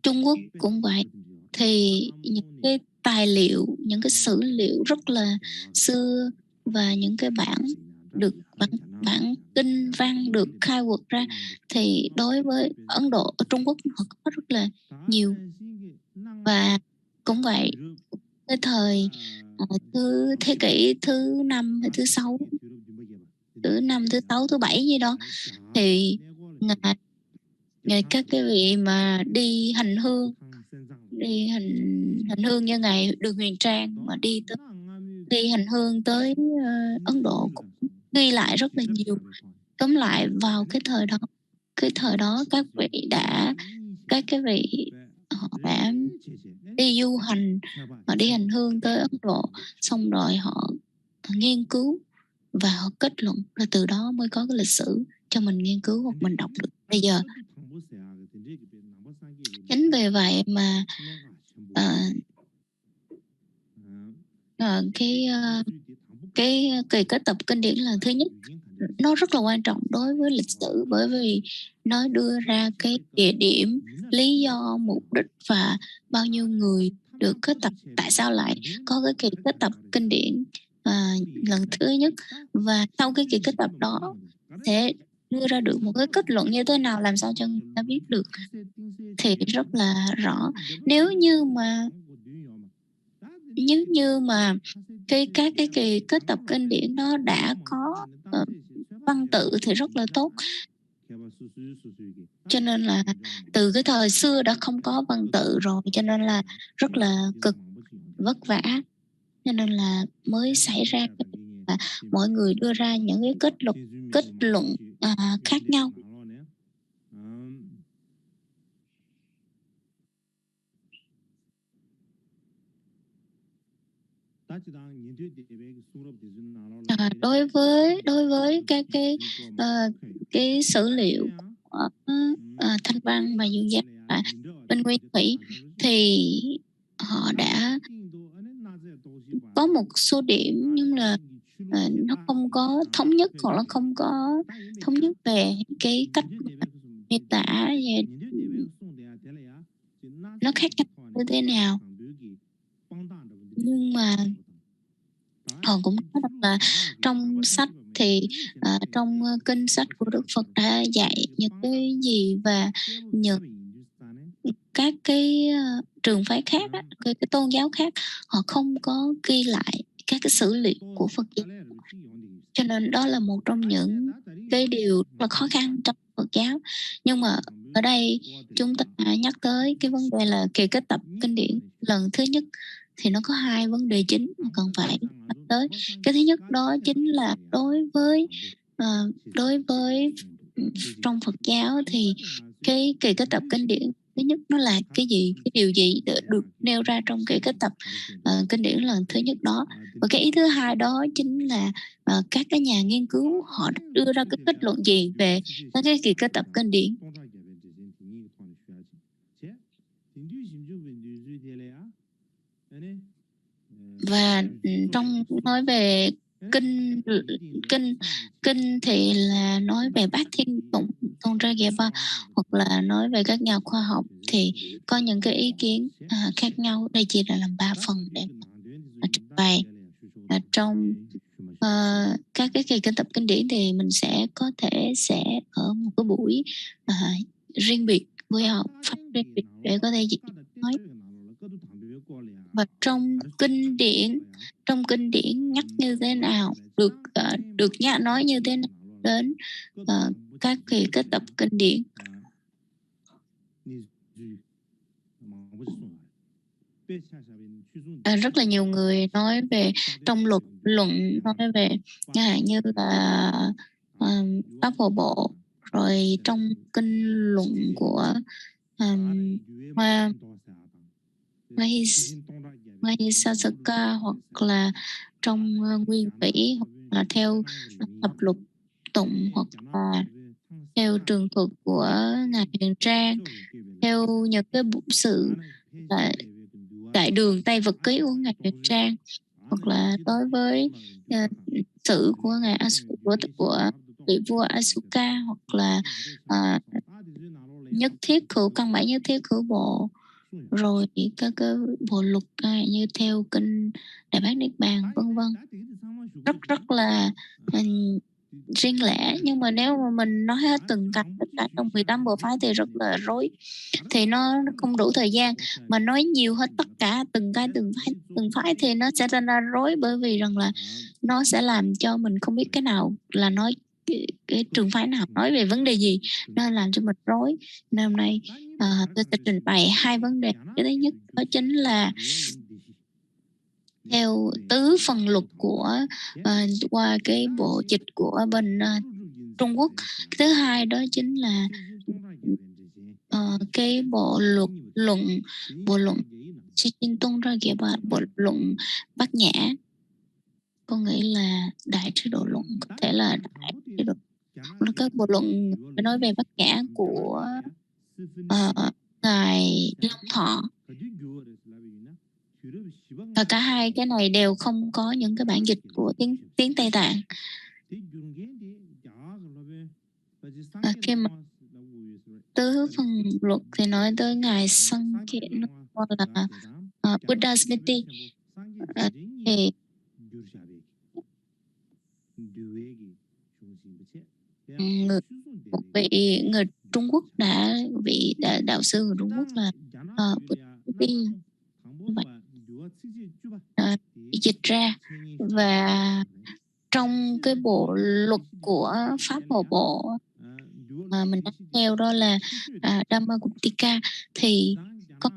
Trung Quốc cũng vậy, thì những cái tài liệu, những cái sử liệu rất là xưa và những cái bản kinh văn được khai quật ra, thì đối với Ấn Độ, ở Trung Quốc họ có rất là nhiều. Và cũng vậy, cái thời thế kỷ thứ 5 hay thứ 6, thứ 6, thứ 7 gì đó, thì các cái vị mà đi hành hương như ngày Đường Huyền Trang mà đi hành hương tới Ấn Độ cũng ghi lại rất là nhiều. Tóm lại vào cái thời đó các cái vị họ đã đi du hành, họ đi hành hương tới Ấn Độ, xong rồi họ nghiên cứu và họ kết luận, rồi từ đó mới có cái lịch sử cho mình nghiên cứu hoặc mình đọc được bây giờ. Chính vì vậy mà cái kỳ kết tập kinh điển lần thứ nhất nó rất là quan trọng đối với lịch sử, bởi vì nó đưa ra cái địa điểm, lý do, mục đích và bao nhiêu người được kết tập, tại sao lại có cái kỳ kết tập kinh điển lần thứ nhất, và sau cái kỳ kết tập đó sẽ đưa ra được một cái kết luận như thế nào, làm sao cho người ta biết được, thì rất là rõ. Nếu như mà các cái kỳ kết tập kinh điển đó đã có văn tự thì rất là tốt. Cho nên là từ cái thời xưa đã không có văn tự rồi, cho nên là rất là cực vất vả, cho nên là mới xảy ra và mọi người đưa ra những cái kết luận khác nhau. Đối với các cái sử liệu của Thanh Văn và Dương Giáp và bên Nguyên Thủy, thì họ đã có một số điểm nhưng là nó không có thống nhất, hoặc là không có thống nhất về cái cách miêu tả về nó khác nhau như thế nào. Nhưng mà họ cũng nói rằng là trong sách thì trong kinh sách của Đức Phật đã dạy những cái gì, và những các cái trường phái khác, cái tôn giáo khác, họ không có ghi lại các cái sử liệu của Phật giáo. Cho nên đó là một trong những cái điều rất là khó khăn trong Phật giáo. Nhưng mà ở đây chúng ta nhắc tới cái vấn đề là kỳ kết tập kinh điển lần thứ nhất, thì nó có hai vấn đề chính mà cần phải nhắc tới. Cái thứ nhất đó chính là đối với trong Phật giáo thì cái kỳ kết tập kinh điển thứ nhất nó là cái gì, cái điều gì được nêu ra trong kỳ kết tập kinh điển lần thứ nhất đó. Và cái ý thứ hai đó chính là các cái nhà nghiên cứu họ đưa ra cái kết luận gì về các cái kỳ kết tập kinh điển. Và trong nói về kinh thì là nói về Bát Thiên Tụng Ra Ghé Ba, hoặc là nói về các nhà khoa học thì có những cái ý kiến khác nhau. Đây chỉ là làm 3 phần để trình bày. Trong các cái kỳ kinh tập kinh điển thì mình sẽ có thể ở một cái buổi riêng biệt buổi học phát triển để có thể dịch nói. Và trong kinh điển nhắc như thế nào, được nói như thế nào đến các cái tập kinh điển. Rất là nhiều người nói về trong luận nói về như là Pháp Phổ Bộ, rồi trong kinh luận của Mahisasaka, hoặc là trong Nguyên Vĩ, hoặc là theo tập lục tụng, hoặc là theo trường thuật của ngài Huyền Trang, theo những cái sự đại đường Tây Vật Ký của ngài Huyền Trang, hoặc là đối với sử của ngài của vị vua Asuka, hoặc là nhất thiết khửu căn bản nhất thiết khửu bộ, rồi các cái bộ luật như theo kinh Đại Bát Niết Bàn, vân vân, rất là riêng lẻ. Nhưng mà nếu mà mình nói hết từng cái tất cả trong 18 bộ phái thì rất là rối, thì nó không đủ thời gian. Mà nói nhiều hết tất cả từng phái thì nó sẽ ra rối, bởi vì rằng là nó sẽ làm cho mình không biết cái nào là nói cái trường phái nào nói về vấn đề gì, nó làm cho mình rối. Nên hôm nay tôi sẽ trình bày hai vấn đề. Cái thứ nhất đó chính là theo tứ phần luật của qua cái bộ dịch của bên Trung Quốc. Cái thứ hai đó chính là cái bộ luận Xin Tôn ra kìa bạn, bộ luận Bát Nhã, có nghĩa là đại chế độ luận, có thể là đại chế độ. Các bộ luận nói về Bát Nhã của ngài Long Thọ, và cả hai cái này đều không có những cái bản dịch của tiếng Tây Tạng. Khi mà tứ phần luật thì nói tới ngài Sankhya, hoặc là Buddha Smriti, thì một vị người Trung Quốc vị đạo sư người Trung Quốc là Buddha Smriti dịch ra. Và trong cái bộ luật của Pháp Phổ Bộ mà mình đang theo đó là Dhammaguptika, thì có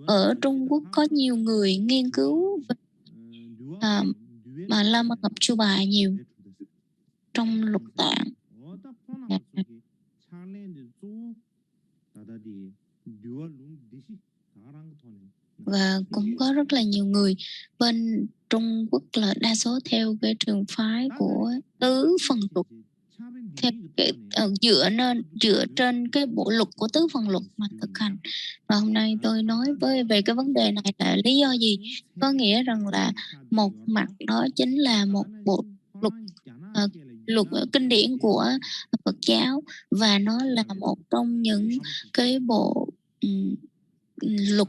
ở Trung Quốc có nhiều người nghiên cứu mà Lama Ngọc Chu Bài nhiều trong lục tạng. Và cũng có rất là nhiều người bên Trung Quốc là đa số theo cái trường phái của tứ phần luật, theo dựa trên cái bộ luật của tứ phần luật mà thực hành. Và hôm nay tôi nói về cái vấn đề này là lý do gì? Có nghĩa rằng là một mặt đó chính là một bộ luật kinh điển của Phật giáo, và nó là một trong những cái bộ luật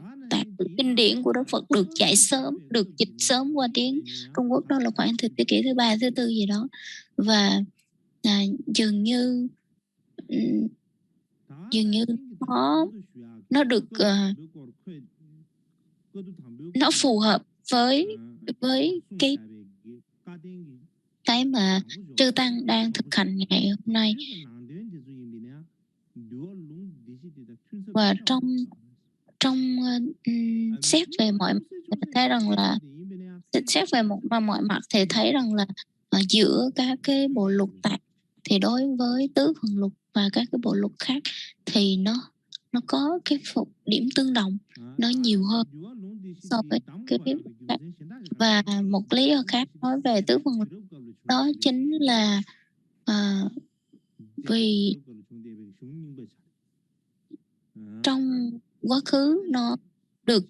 kinh điển của Đức Phật được dạy sớm, được dịch sớm qua tiếng Trung Quốc, đó là khoảng thế kỷ thứ 3, thứ 4 gì đó. Và dường như nó được nó phù hợp với cái mà chư tăng đang thực hành ngày hôm nay. Và trong xét về mọi mặt thấy rằng là xét về mọi mặt thì thấy rằng là giữa các cái bộ luật tạng thì đối với tứ phần luật và các cái bộ luật khác thì nó có cái điểm tương đồng, nó nhiều hơn so với cái khác. Và một lý do khác nói về tứ phần luật đó chính là vì trong quá khứ nó được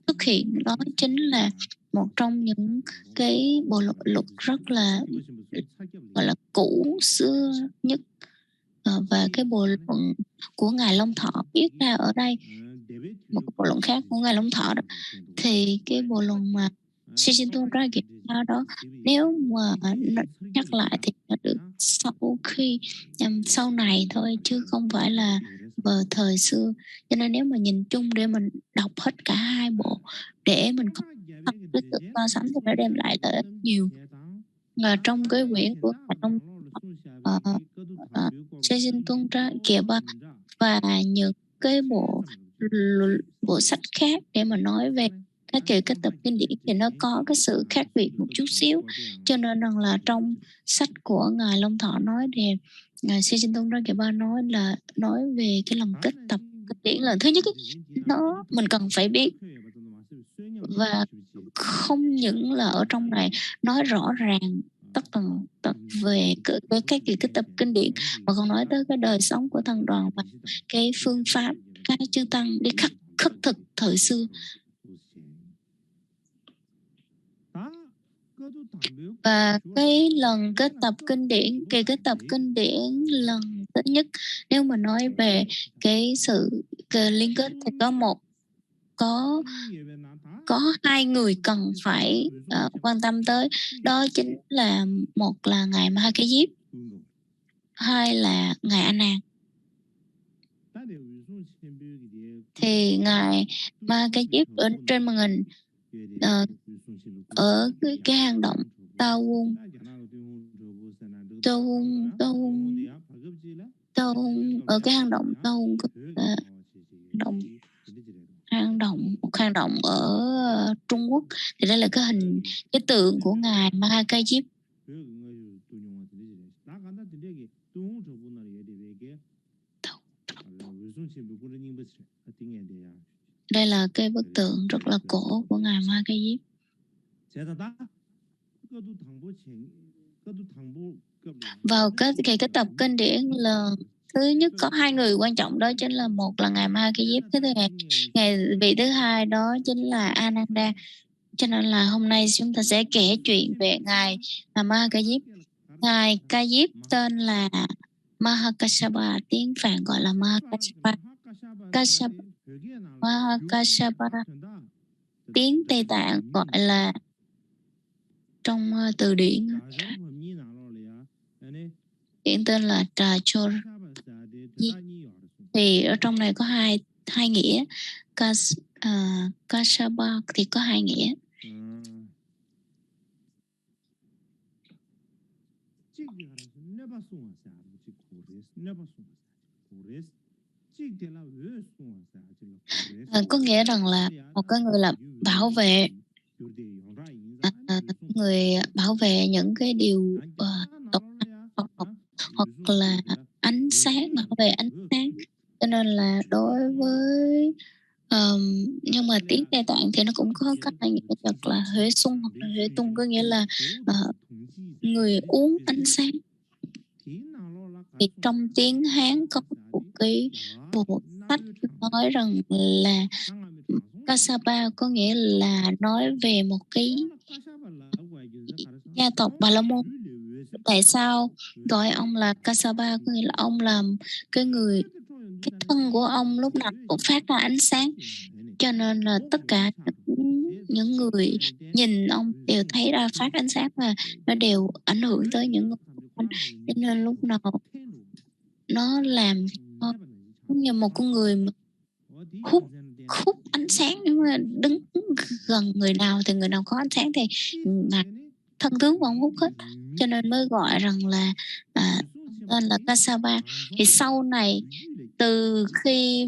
xuất hiện, đó chính là một trong những cái bộ luật rất là gọi là cũ xưa nhất. Và cái bộ luận của ngài Long Thọ viết ra ở đây, một cái bộ luận khác của ngài Long Thọ đó, thì cái bộ luận mà Sejintunra Kiệt Ba đó, nếu mà nó nhắc lại thì nó được sau này thôi, chứ không phải là vào thời xưa. Cho nên nếu mà nhìn chung để mình đọc hết cả hai bộ để mình có cái sự so sánh thì nó đem lại lợi ích nhiều. Và trong cái quyển của trong Sejintunra Kiệt Ba và những cái bộ sách khác để mà nói về các kiểu các tập kinh điển thì nó có cái sự khác biệt một chút xíu. Cho nên rằng là trong sách của Ngài Long Thọ nói về Ngài Sejintunra Kiệt Ba nói về cái lần kết tập kinh điển là thứ nhất nó mình cần phải biết, và không những là ở trong này nói rõ ràng tất tần tật về các kiểu cái tập kinh điển, mà còn nói tới cái đời sống của thần đoàn và cái phương pháp các chư tăng đi khắc thực thời xưa. Và cái lần kết tập kinh điển, cái tập kinh điển lần thứ nhất, nếu mà nói về cái sự liên kết thì có hai người cần phải quan tâm tới, đó chính là một là ngài Ma Ha Diếp, hai là ngài A Nan. Thì ngài Ma Ha Diếp ở trên màn hình ở cái hang động Tao Hung ở cái hang động Tao Hung, một hang động ở Trung Quốc, thì đây là cái tượng của ngài Ma Ha Diếp. Đây là cái bức tượng rất là cổ của ngài Ma Ha Diếp. Vào cái tập kinh điển là thứ nhất có hai người quan trọng, đó chính là một là ngài Ma Ha Diếp, cái thứ ngày vị thứ hai đó chính là Ananda. Cho nên là hôm nay chúng ta sẽ kể chuyện về ngài Ma Ha Diếp. Ngài Ca Diếp tên là Mahakashapa, tiếng Phạn gọi là Mahakashapa, tiếng Tây Tạng gọi là, trong từ điển tên là Trà Chor. Thì ở trong này có hai nghĩa. Kashapa thì có hai nghĩa. Có nghĩa rằng là một cái người là bảo vệ, người bảo vệ những cái điều hoặc là ánh sáng, bảo vệ ánh sáng. Cho nên là đối với nhưng mà tiếng Tây Tạng thì nó cũng có các hai nghĩa thật là Huệ Xuân hoặc là Huệ Tung, có nghĩa là người uống ánh sáng. Thì trong tiếng Hán có một cái bộ sách nói rằng là Kasapa có nghĩa là nói về một cái gia tộc Bà La Môn. Tại sao gọi ông là Kasapa? Có nghĩa là ông làm cái thân của ông lúc nào cũng phát ra ánh sáng, cho nên là tất cả những người nhìn ông đều thấy ra phát ánh sáng, và nó đều ảnh hưởng tới những người xung quanh. Cho nên lúc nào nó làm như một con người mà hút ánh sáng, nhưng mà đứng gần người nào thì người nào có ánh sáng thì thân tướng của ông hút hết, cho nên mới gọi rằng là tên là Kasapa. Thì sau này từ khi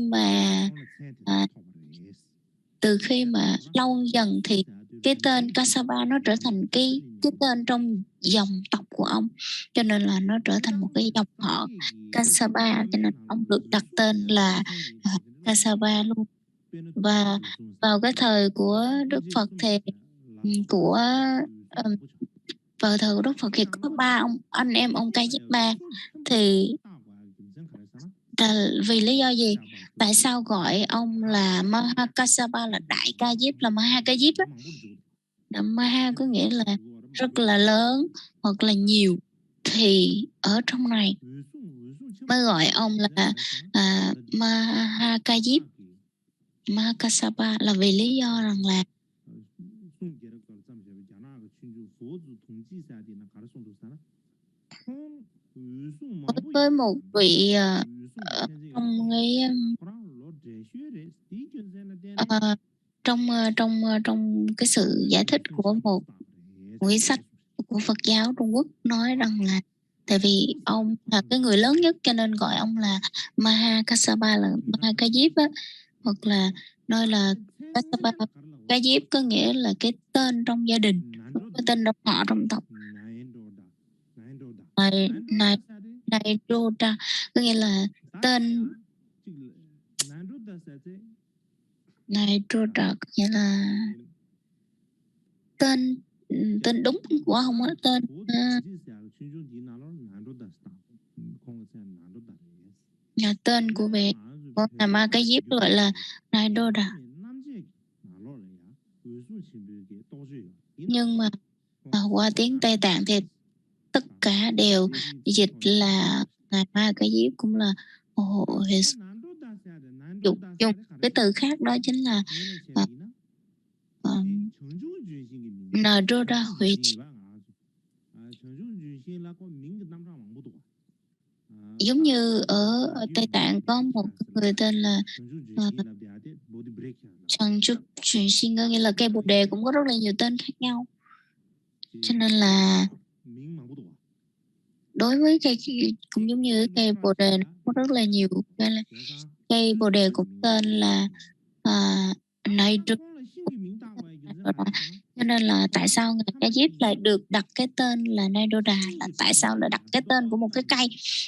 mà lâu dần thì cái tên Kasapa nó trở thành cái tên trong dòng tộc của ông, cho nên là nó trở thành một cái dòng họ Kasapa, cho nên ông được đặt tên là Kasapa luôn. Và vào cái thời của Đức Phật thì vào thời của Đức Phật thì có anh em ông Ca Diếp Ba. Thì vì lý do gì? Tại sao gọi ông là Mahakasapa, là đại Ca Diếp, là Maha Ca Diếp á? Maha có nghĩa là rất là lớn hoặc là nhiều. Thì ở trong này mới gọi ông là Maha Ca Diếp, Mahakasapa, là vì lý do rằng là Đối với một vị trong cái trong cái sự giải thích của một quyển sách của Phật giáo Trung Quốc nói rằng là tại vì ông là cái người lớn nhất cho nên gọi ông là Mahakassapa, là Mahakajip á, hoặc là nói là Kassapa. Kajip có nghĩa là cái tên trong gia đình, cái tên trong họ, trong tộc. Nairoda có nghĩa là tên. Nairoda có nghĩa là tên đúng của ông á, tên tên của về của ngài Mahakajip gọi là Nairoda. Nhưng mà qua tiếng Tây Tạng thì tất cả đều dịch là ngài Mahakajip, cũng là dùng cái từ khác, đó chính là Naroda Huệ. Giống như ở Tây Tạng có một người tên là Trần Trúc Truyền Sinh, có nghĩa là cây bồ đề cũng có rất là nhiều tên khác nhau. Cho nên là đối với cây cũng giống như cây bồ đề, nó có rất là nhiều cây bồ đề cũng tên là Nairoda. Cho nên là tại sao ngài Kajip lại được đặt cái tên là Nairoda, là tại sao lại đặt cái tên của một cái cây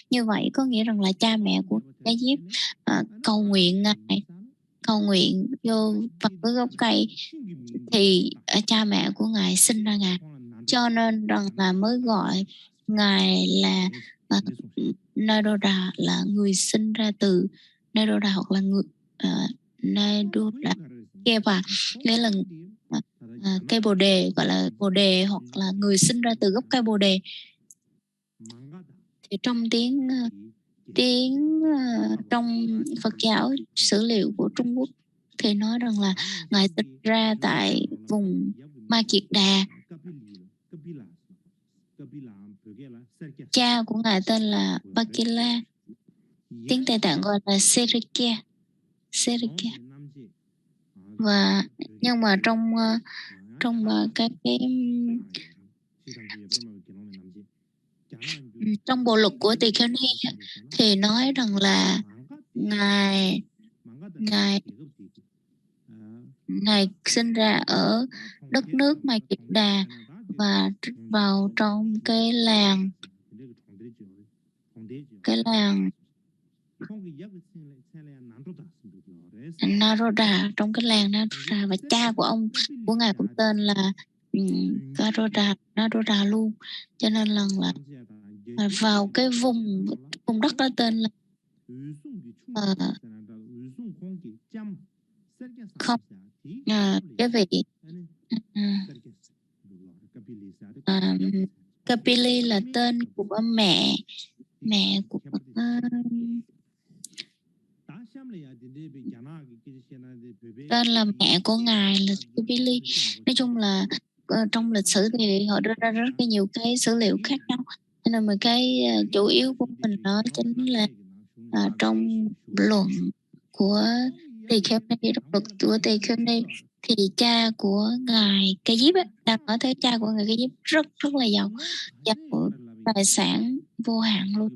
như vậy? Có nghĩa rằng là cha mẹ của Kajip cầu nguyện ngài, cầu nguyện vô vào cái gốc cây thì cha mẹ của ngài sinh ra ngài, cho nên rằng là mới gọi ngài là Nairoda, là người sinh ra từ Nairoda, hoặc là người Nairoda Keva, nghĩa là cây bồ đề, gọi là bồ đề, hoặc là người sinh ra từ gốc cây bồ đề. Thì trong trong Phật giáo sử liệu của Trung Quốc thì nói rằng là ngài sinh ra tại vùng Ma Kiệt Đà. Cha của ngài tên là Bakila, tiếng Tây Tạng gọi là Serikia. Và nhưng mà trong trong bộ luật của Tỳ Kheo Ni thì nói rằng là ngài sinh ra ở đất nước Ma Kiệt Đà và vào trong cái làng Naroda, trong cái làng Naroda, và cha của ngài cũng tên là Naroda luôn. Cho nên là vào cái vùng đất đó tên là không cái vị Kapili là tên của mẹ của tên là mẹ của ngài là Kapili. Nói chung là trong lịch sử thì họ đưa ra rất là nhiều cái sử liệu khác nhau, cho nên mà cái chủ yếu của mình đó chính là trong luận của Tỳ Kheo Ni, độc luật của Tỳ Kheo Ni, thì cha của ngài Kajip đang nói tới cha của ngài Kajip rất là giàu tài sản vô hạn luôn.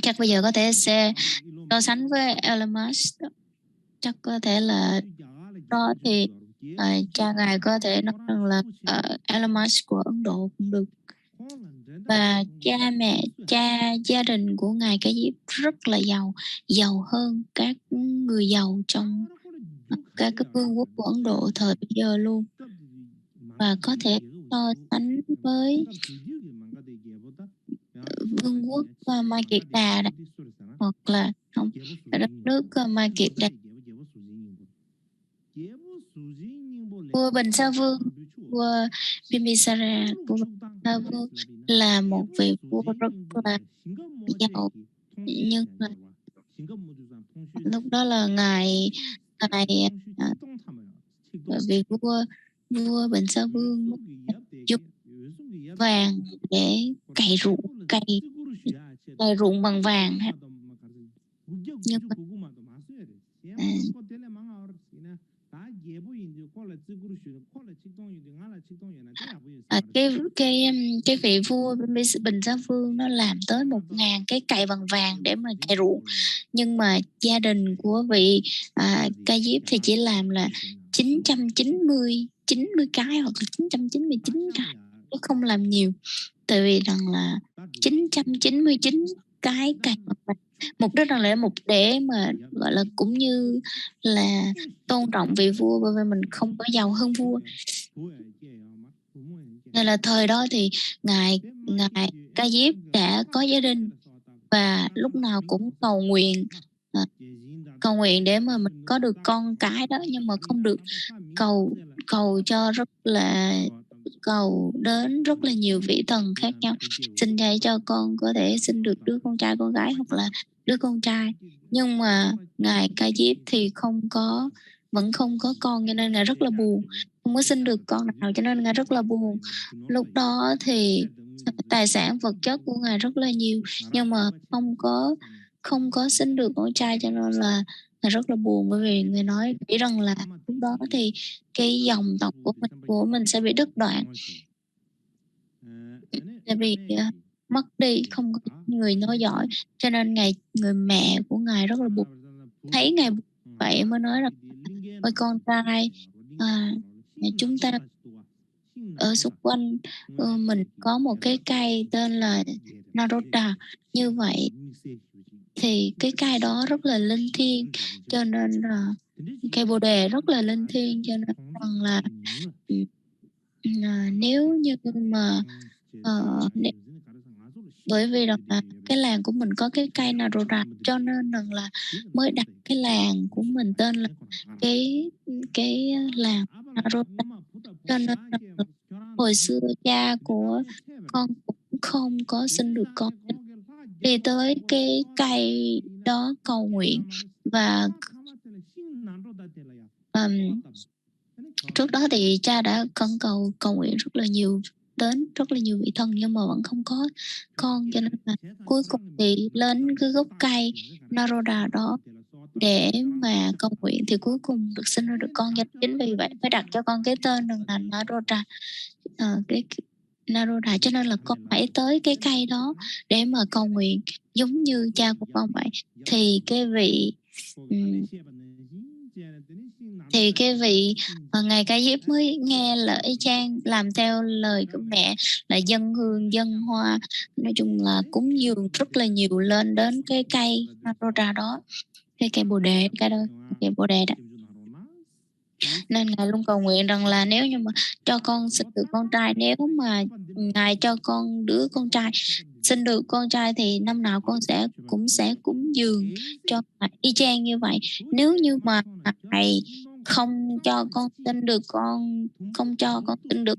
Chắc bây giờ có thể sẽ so sánh với Elon Musk, chắc có thể là đó thì cha ngài có thể nói rằng là Elon Musk của Ấn Độ cũng được. Và gia đình của ngài Kajip rất là giàu hơn các người giàu trong các cái vương quốc của Ấn Độ thời bây giờ luôn, và có thể so sánh với vương quốc Ma Kiệt Đà hoặc là không, đất nước Ma Kiệt Đà. Vua Bình Sa Vương, vua Bimbisara, vua Bình Sa Vương là một vị vua rất là giàu, nhưng mà lúc đó là ngài bởi vì vua Bình Sa Vương dùng vàng để cày ruộng bằng vàng. Nhưng mà cái vị vua Bình Sa Vương nó làm tới 1000 cái cày bằng vàng để mà cày ruộng, nhưng mà gia đình của vị Ca Diếp thì chỉ làm là 990 cái hoặc là 999 cái, nó không làm nhiều, tại vì rằng là 999 cái cày bằng vàng. Mục đích là để mà gọi là cũng như là tôn trọng vị vua, bởi vì mình không có giàu hơn vua. Nên là thời đó thì ngài Ca Diếp đã có gia đình và lúc nào cũng cầu nguyện để mà mình có được con cái đó, nhưng mà không được cầu cho cầu đến rất là nhiều vị thần khác nhau, xin dạy cho con có thể sinh được đứa con trai con gái hoặc là đứa con trai. Nhưng mà ngài Ca Diếp thì vẫn không có con, cho nên ngài rất là buồn, không có sinh được con nào, cho nên ngài rất là buồn. Lúc đó thì tài sản vật chất của ngài rất là nhiều, nhưng mà không có sinh được con trai, cho nên là ngài rất là buồn, bởi vì người nói nghĩ rằng là lúc đó thì cái dòng tộc của mình sẽ bị đứt đoạn, tại vì mất đi, không có người nối dõi, cho nên người mẹ của ngài rất là buồn. Thấy ngài vậy mới nói rằng ôi con trai, chúng ta ở xung quanh mình có một cái cây tên là Naroda, như vậy thì cái cây đó rất là linh thiêng, cho nên cây bồ đề rất là linh thiêng, cho nên rằng là nếu như mà bởi vì rằng là cái làng của mình có cái cây Naroda, cho nên rằng là mới đặt cái làng của mình tên là cái làng Naroda. Cho nên là hồi xưa cha của con cũng không có sinh được con, đi tới cái cây đó cầu nguyện. Và trước đó thì cha đã khẩn cầu nguyện rất là nhiều, đến rất là nhiều vị thần, nhưng mà vẫn không có con, cho nên là cuối cùng thì lên cái gốc cây Naroda đó để mà cầu nguyện, thì cuối cùng được sinh ra được con. Chính vì vậy mới đặt cho con cái tên là Naroda, cái Naroda. Cho nên là con phải tới cái cây đó để mà cầu nguyện giống như cha của con vậy. Thì cái vị ngài Ca Diếp mới nghe lời Trang, làm theo lời của mẹ là dâng hương dâng hoa, nói chung là cúng dường rất là nhiều lên đến cái cây Naroda đó, cái cây bồ đề, cây bồ đề đó. Nên ngài luôn cầu nguyện rằng là nếu như mà cho con sinh được con trai, nếu mà ngài cho con đứa con trai sinh được con trai thì năm nào con cũng sẽ cúng dường cho ngài y chang như vậy. Nếu như mà ngài không cho con sinh được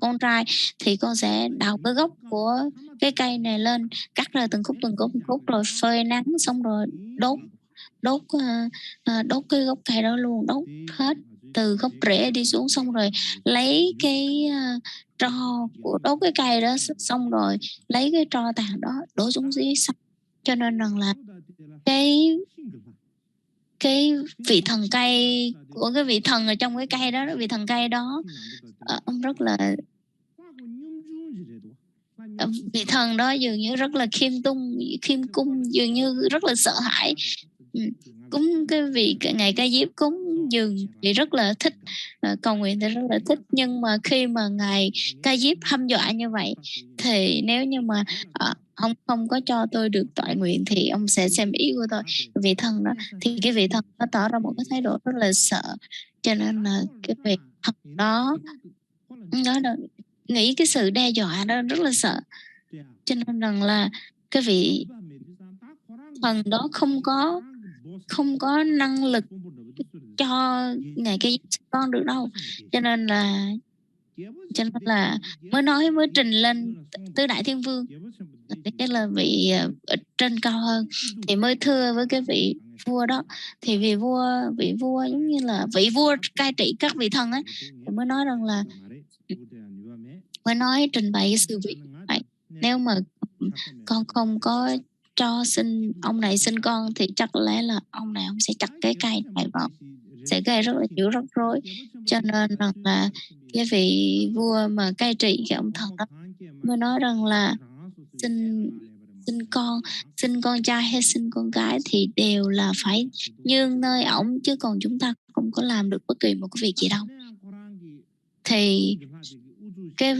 con trai thì con sẽ đào cái gốc của cái cây này lên, cắt ra từng khúc rồi phơi nắng, xong rồi đốt cái gốc cây đó luôn, đốt hết từ gốc rễ đi xuống, xong rồi lấy cái tro của đốt cái cây đó, xong rồi lấy cái tro tàn đó đổ xuống dưới sông. Cho nên rằng là cái vị thần cây của cái vị thần ở trong cái cây đó, vị thần cây đó ông rất là vị thần đó dường như rất là khiêm cung, dường như rất là sợ hãi. Cúng cái vị ngài Ca Diếp cúng dường thì rất là thích, cầu nguyện thì rất là thích. Nhưng mà khi mà ngài Ca Diếp hăm dọa như vậy thì nếu như mà ông không có cho tôi được tọa nguyện thì ông sẽ xem ý của tôi. Vị thần đó thì cái vị thần nó tỏ ra một cái thái độ rất là sợ, cho nên là cái vị thần đó nghĩ cái sự đe dọa đó rất là sợ, cho nên rằng là cái vị thần đó không có năng lực cho ngài Ca Diếp con được đâu, cho nên là mới trình lên tứ đại thiên vương, tức là vị ở trên cao hơn, thì mới thưa với cái vị vua đó, thì vị vua giống như là vị vua cai trị các vị thần ấy, thì mới nói rằng là mới nói trình bày cái sự việc vậy. Nếu mà con không có cho ông này sinh con thì chắc lẽ là ông này ông sẽ chặt cái cây này vào, sẽ gây rất là nhiều rắc rối. Cho nên rằng là cái vị vua mà cai trị cái ông thần đó mới nói rằng là sinh con trai hay sinh con gái thì đều là phải nhường nơi ổng, chứ còn chúng ta không có làm được bất kỳ một cái việc gì đâu. Thì cái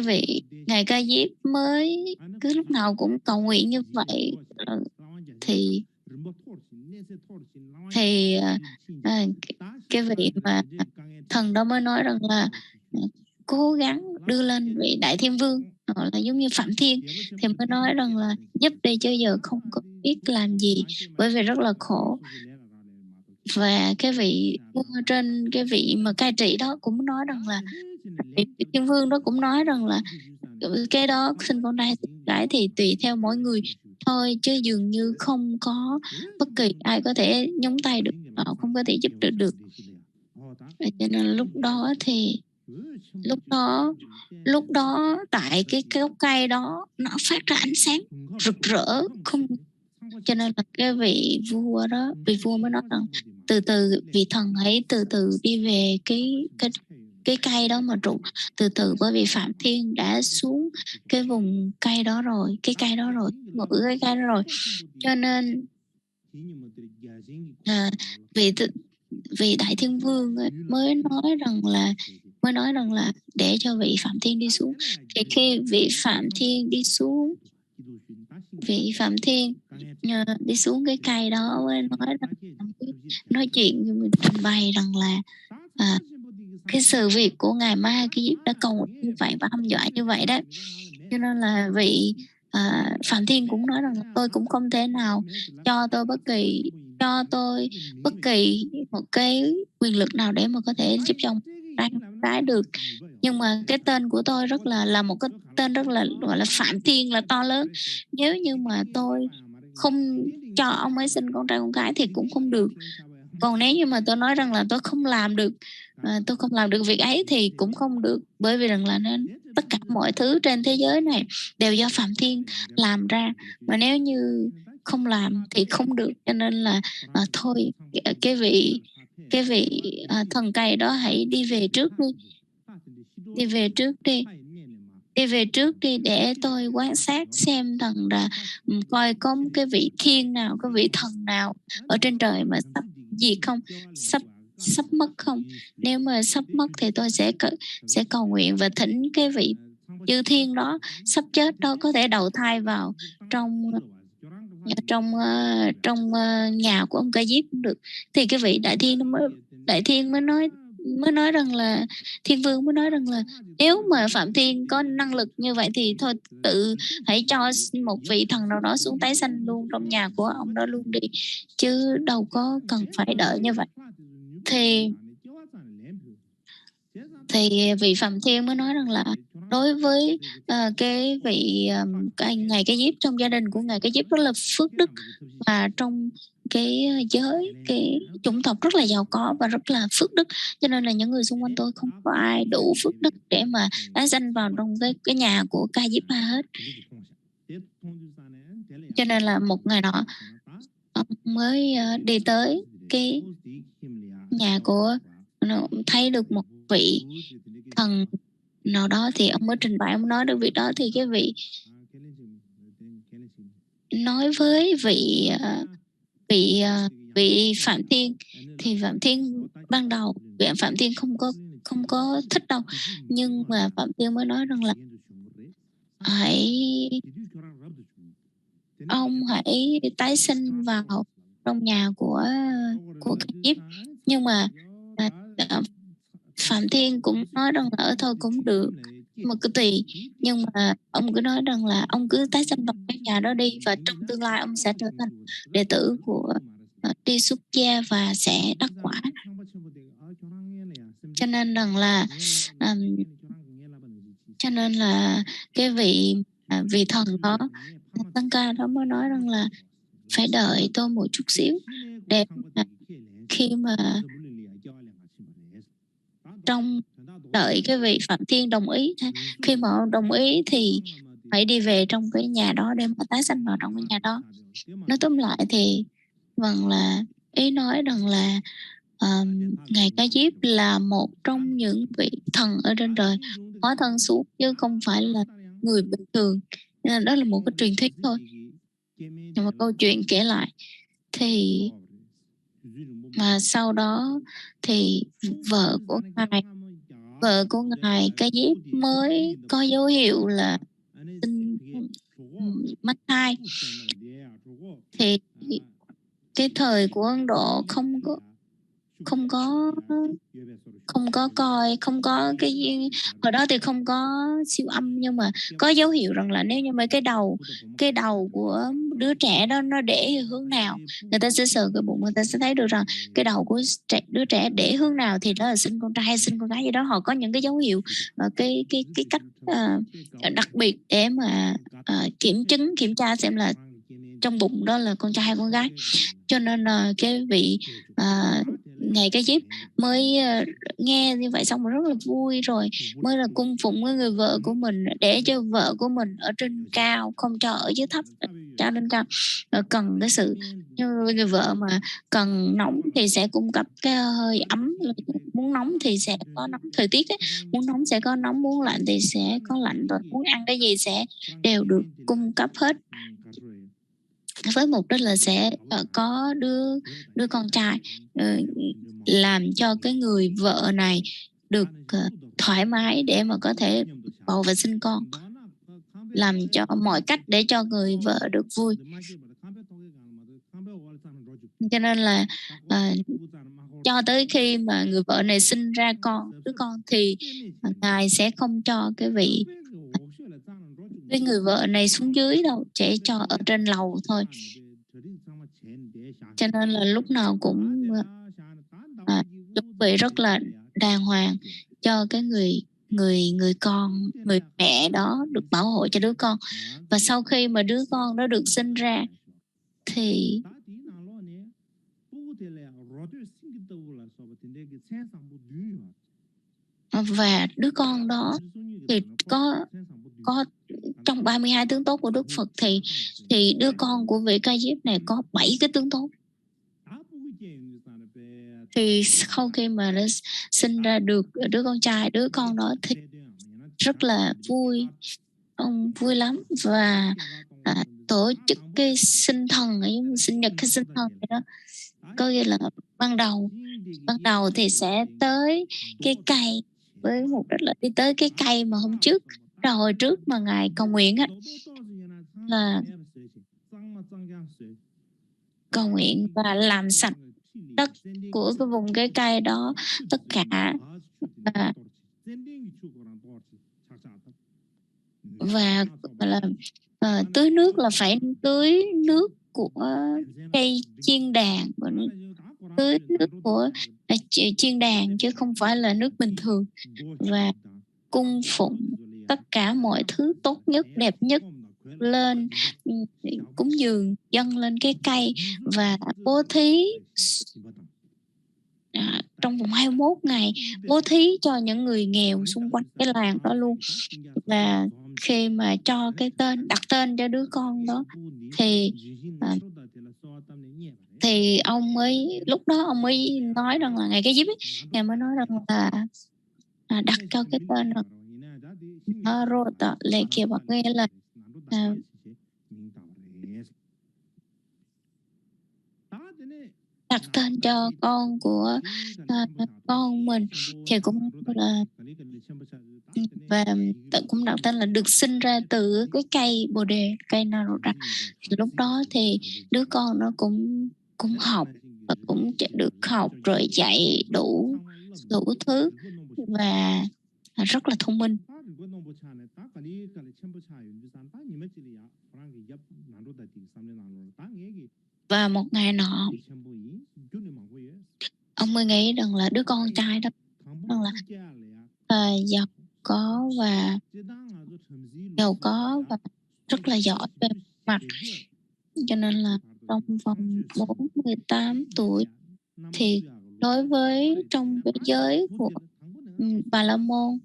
vị ngài Ca Diếp mới cứ lúc nào cũng cầu nguyện như vậy, thì cái vị mà thần đó mới nói rằng là cố gắng đưa lên vị Đại Thiên Vương, hoặc là giống như Phạm Thiên, thì mới nói rằng là giúp đi chứ giờ không có biết làm gì, bởi vì rất là khổ. Và cái vị trên cái vị mà cai trị đó cũng nói rằng là vị Thiên Vương đó cũng nói rằng là cái đó sinh con trai sinh gái thì tùy theo mỗi người thôi, chứ dường như không có bất kỳ ai có thể nhúng tay được, không có thể giúp được. Cho nên lúc đó tại cái gốc cây đó nó phát ra ánh sáng rực rỡ, không. Cho nên là cái vị vua mới nói rằng từ từ vị thần hãy từ từ đi về cái cây đó mà trụ từ từ, bởi vì Phạm Thiên đã xuống cái vùng cây đó rồi, cái cây đó rồi. Cho nên vị Đại Thiên Vương mới nói rằng là để cho vị Phạm Thiên đi xuống. Thì khi vị Phạm Thiên đi xuống đi xuống cái cây đó mới nói chuyện, trình bày rằng là cái sự việc của ngài Ma Ca Diếp đã cầu như vậy và hăm dọa như vậy đó. Cho nên là vị Phạm Thiên cũng nói rằng là tôi cũng không thể nào cho tôi bất kỳ một cái quyền lực nào để mà có thể giúp cho ông trai được. Nhưng mà cái tên của tôi rất là một cái tên rất là gọi là Phạm Thiên, là to lớn. Nếu như mà tôi không cho ông ấy sinh con trai con gái thì cũng không được. Còn nếu như mà tôi nói rằng là tôi không làm được việc ấy thì cũng không được, bởi vì rằng là nên tất cả mọi thứ trên thế giới này đều do Phạm Thiên làm ra, mà nếu như không làm thì không được. Cho nên là thôi cái vị thần cây đó hãy đi về trước đi để tôi quan sát xem rằng là coi có cái vị thiên nào, cái vị thần nào ở trên trời mà sắp diệt không, sắp mất không. Nếu mà sắp mất thì tôi sẽ cầu nguyện và thỉnh cái vị chư thiên đó sắp chết đó có thể đầu thai vào trong nhà của ông Ca Diếp cũng được. Thì cái vị Đại Thiên mới nói rằng là Thiên Vương mới nói rằng là nếu mà Phạm Thiên có năng lực như vậy thì thôi tự hãy cho một vị thần nào đó xuống tái sanh luôn trong nhà của ông đó luôn đi, chứ đâu có cần phải đợi như vậy. Thì vị Phạm Thiên mới nói rằng là đối với cái vị ngài Ca Diếp, trong gia đình của ngài Ca Diếp rất là phước đức, và trong cái giới cái chủng tộc rất là giàu có và rất là phước đức, cho nên là những người xung quanh tôi không có ai đủ phước đức để mà tái sanh vào trong cái nhà của Ca Diếp Ma hết. Cho nên là một ngày nọ ông mới đi tới cái nhà của, thấy được một vị thần nào đó, thì ông mới trình bày, ông nói được việc đó. Thì cái vị nói với vị Phạm Thiên, thì Phạm Thiên ban đầu vị Phạm Thiên không có thích đâu, nhưng mà Phạm Thiên mới nói rằng là ông hãy tái sinh vào trong nhà của Ca Diếp. Nhưng mà Phạm Thiên cũng nói rằng là thôi cũng được, mà cứ tùy. Nhưng mà ông cứ nói rằng là ông cứ tái sanh vào cái nhà đó đi, và trong tương lai ông sẽ trở thành đệ tử của Đi Xuất Gia và sẽ đắc quả. Cho nên là cái vị thần đó, Tăng Ca đó mới nói rằng là phải đợi tôi một chút xíu để khi mà trong đợi cái vị Phạm Thiên đồng ý. Khi mà ông đồng ý thì phải đi về trong cái nhà đó để mà tái sanh vào trong cái nhà đó. Nói tóm lại thì là ý nói rằng là Ngài Ca Diếp là một trong những vị thần ở trên trời hóa thân xuống, chứ không phải là người bình thường. Nên đó là một cái truyền thuyết thôi, nhưng mà câu chuyện kể lại thì mà sau đó thì vợ của ngài Ca Diếp mới có dấu hiệu là sinh mang thai. Thì cái thời của Ấn Độ không có cái hồi đó thì không có siêu âm, nhưng mà có dấu hiệu rằng là nếu như mà cái đầu của đứa trẻ đó nó để hướng nào, người ta sẽ sờ cái bụng, người ta sẽ thấy được rằng cái đầu của đứa trẻ để hướng nào thì đó là sinh con trai hay sinh con gái gì đó. Họ có những cái dấu hiệu cái cách đặc biệt để mà kiểm tra xem là trong bụng đó là con trai hay con gái. Cho nên cái vị Ngài Ca Diếp mới nghe như vậy xong rồi rất là vui, rồi mới là cung phụng với người vợ của mình để cho vợ của mình ở trên cao, không cho ở dưới thấp, cho lên cao. Cần cái sự như người vợ mà cần nóng thì sẽ cung cấp cái hơi ấm, muốn nóng thì sẽ có nóng. Thời tiết ấy, muốn nóng sẽ có nóng, muốn lạnh thì sẽ có lạnh, rồi muốn ăn cái gì sẽ đều được cung cấp hết, với mục đích là sẽ có đứa con trai, làm cho cái người vợ này được thoải mái để mà có thể bầu và sinh con, làm cho mọi cách để cho người vợ được vui. Cho nên là cho tới khi mà người vợ này sinh ra đứa con thì ngài sẽ không cho cái người vợ này xuống dưới đâu, chỉ cho ở trên lầu thôi. Cho nên là lúc nào cũng chuẩn bị rất là đàng hoàng cho cái người con, người mẹ đó được bảo hộ cho đứa con. Và sau khi mà đứa con đó được sinh ra thì và đứa con đó thì có trong 32 tướng tốt của Đức Phật thì đứa con của vị Ca Diếp này có 7 cái tướng tốt. Thì sau khi mà nó sinh ra được đứa con trai, đứa con đó thì rất là vui, ông vui lắm, và tổ chức cái sinh thần, sinh nhật cái sinh thần đó. Có nghĩa là ban đầu thì sẽ tới cái cây với mục đích là đi tới cái cây mà hôm trước, rồi hồi trước mà ngài cầu nguyện á, là cầu nguyện và làm sạch đất của cái vùng cái cây đó tất cả, và là tưới nước là phải tưới nước của cây chiên đàn, tưới nước của chiên đàn chứ không phải là nước bình thường, và cung phụng tất cả mọi thứ tốt nhất, đẹp nhất lên, cúng dường dâng lên cái cây, và bố thí trong vòng 21 ngày, bố thí cho những người nghèo xung quanh cái làng đó luôn. Và khi mà cho cái đặt tên cho đứa con đó thì ông mới, lúc đó ông mới nói rằng là Ngài Ca Diếp ấy, Ngài mới nói rằng là đặt cho cái tên là Narota lệ kia, bằng nghĩa là đặt tên cho con của con mình thì cũng là, và cũng đặt tên là được sinh ra từ cái cây bồ đề, cây Narota. Lúc đó thì đứa con nó cũng học, và cũng được học rồi dạy đủ thứ, và rất là thông minh. Và một ngày nọ ông mới nghĩ rằng là đứa con trai đó rằng là giàu có và rất là giỏi về mặt, cho nên là trong vòng 48 tuổi thì đối với trong cái giới của Bà La Môn,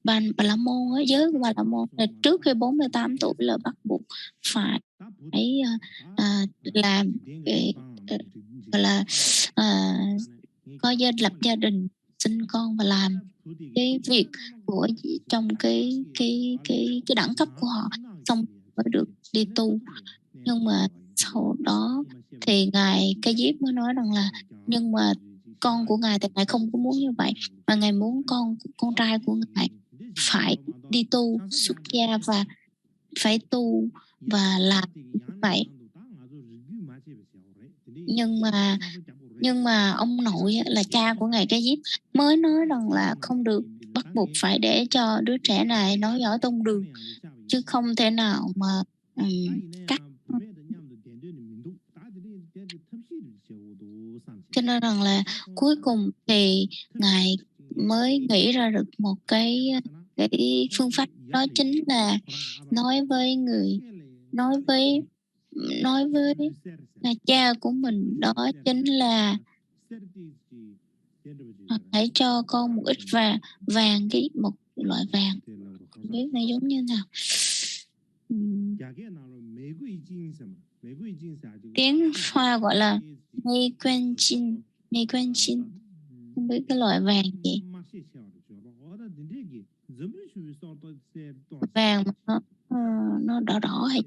Bà La Môn á, giới của Bà La Môn là trước khi 48 tuổi là bắt buộc phải làm cái gọi là có lập gia đình, sinh con và làm cái việc của trong cái đẳng cấp của họ, xong mới được đi tu. Nhưng mà sau đó thì ngài Ca Diếp mới nói rằng là nhưng mà con của ngài thì ngài không có muốn như vậy, mà ngài muốn con trai của ngài phải đi tu xuất gia và phải tu và làm như vậy. Nhưng mà ông nội là cha của ngài Ca Diếp mới nói rằng là không được, bắt buộc phải để cho đứa trẻ này nói giỏi tông đường, chứ không thể nào mà cắt. Cho nên rằng là cuối cùng thì ngài mới nghĩ ra được một cái phương pháp, đó chính là nói với cha của mình, đó chính là hãy cho con một ít vàng, một loại vàng, không biết nó giống như nào. Tiếng Hoa gọi là mây quan chin, không biết cái loại vàng gì, vàng mà nó đỏ đỏ, hay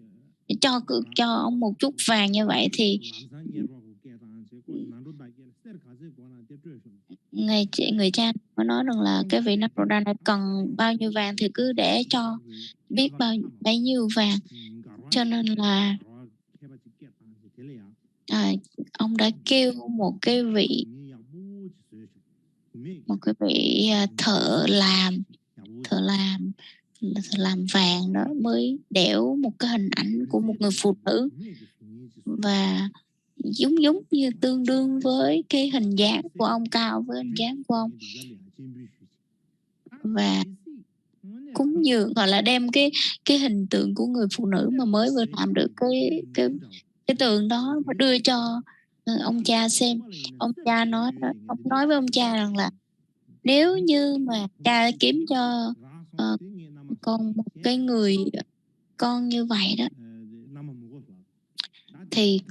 cho ông một chút vàng như vậy thì người cha mới nói rằng là cái vị Naroda này cần bao nhiêu vàng thì cứ để cho biết bấy nhiêu vàng. Cho nên là ông đã kêu một cái vị thợ làm vàng đó mới đẽo một cái hình ảnh của một người phụ nữ, và giống như tương đương với cái hình dáng của ông, cao với hình dáng của ông, và cúng dường, gọi là đem cái hình tượng của người phụ nữ mà mới vừa làm được cái tượng đó mà đưa cho ông cha xem. Ông nói với ông cha rằng là nếu như mà cha kiếm cho con một cái người con như vậy đó, thì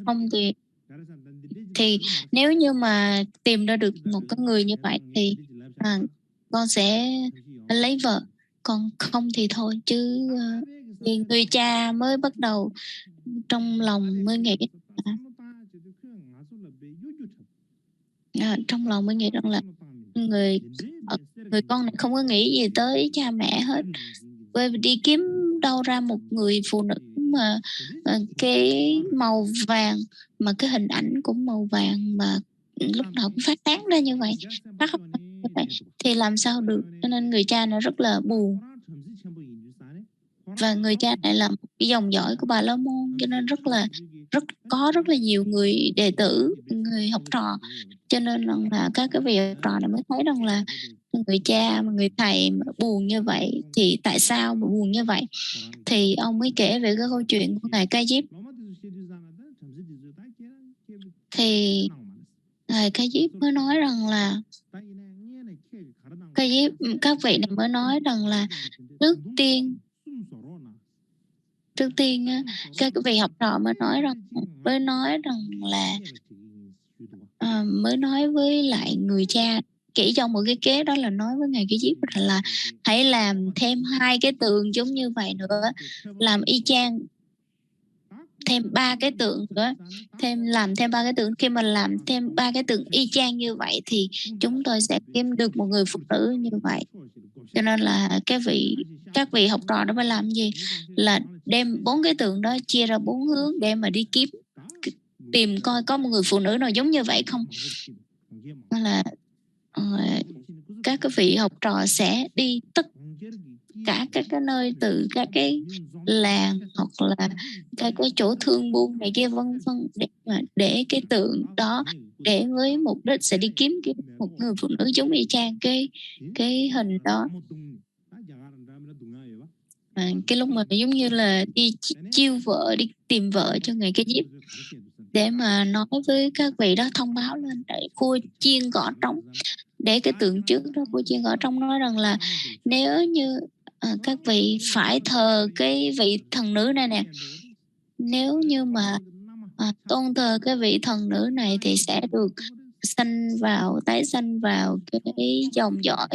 nếu như mà tìm ra được một cái người như vậy thì con sẽ lấy vợ, còn không thì thôi. Chứ thì người cha mới bắt đầu trong lòng mới nghĩ rằng là người con này không có nghĩ gì tới cha mẹ hết, bởi vì đi kiếm đâu ra một người phụ nữ mà cái màu vàng, mà cái hình ảnh cũng màu vàng, mà lúc nào cũng phát tán ra như vậy, thì làm sao được. Cho nên người cha này rất là buồn, và người cha này là một cái dòng dõi của Bà La Môn, cho nên có rất là nhiều người đệ tử, người học trò. Cho nên là các cái vị học trò này mới thấy rằng là người cha mà người thầy mà buồn như vậy thì tại sao mà buồn như vậy. Thì ông mới kể về cái câu chuyện của ngài Ca Diếp. Thì ngài Ca Diếp mới nói rằng là các vị này mới nói rằng là trước tiên các vị học trò mới nói với lại người cha, chỉ cho một cái kế, đó là nói với ngài Ca Diếp là hãy làm thêm 2 cái tượng giống như vậy nữa, làm y chang, thêm 3 cái tượng nữa, làm thêm 3 cái tượng. Khi mà làm thêm 3 cái tượng y chang như vậy thì chúng tôi sẽ kiếm được một người phụ nữ như vậy. Cho nên là các vị học trò đó phải làm gì, là đem 4 cái tượng đó chia ra 4 hướng để mà đi tìm coi có một người phụ nữ nào giống như vậy không. Nên là các cái vị học trò sẽ đi tất cả các cái nơi, từ các cái làng hoặc là các cái chỗ thương buôn này kia vân vân, để cái tượng đó, để với mục đích sẽ đi kiếm một người phụ nữ giống y chang cái hình đó. cái lúc mà giống như là đi chiêu vợ, đi tìm vợ cho người Kế Diếp, để mà nói với các vị đó, thông báo lên để vua chiên gõ trống, để cái tượng trước đó vua chiên gõ trống nói rằng là nếu như các vị phải thờ cái vị thần nữ này nè, nếu như mà tôn thờ cái vị thần nữ này thì sẽ được tái sanh vào cái dòng dõi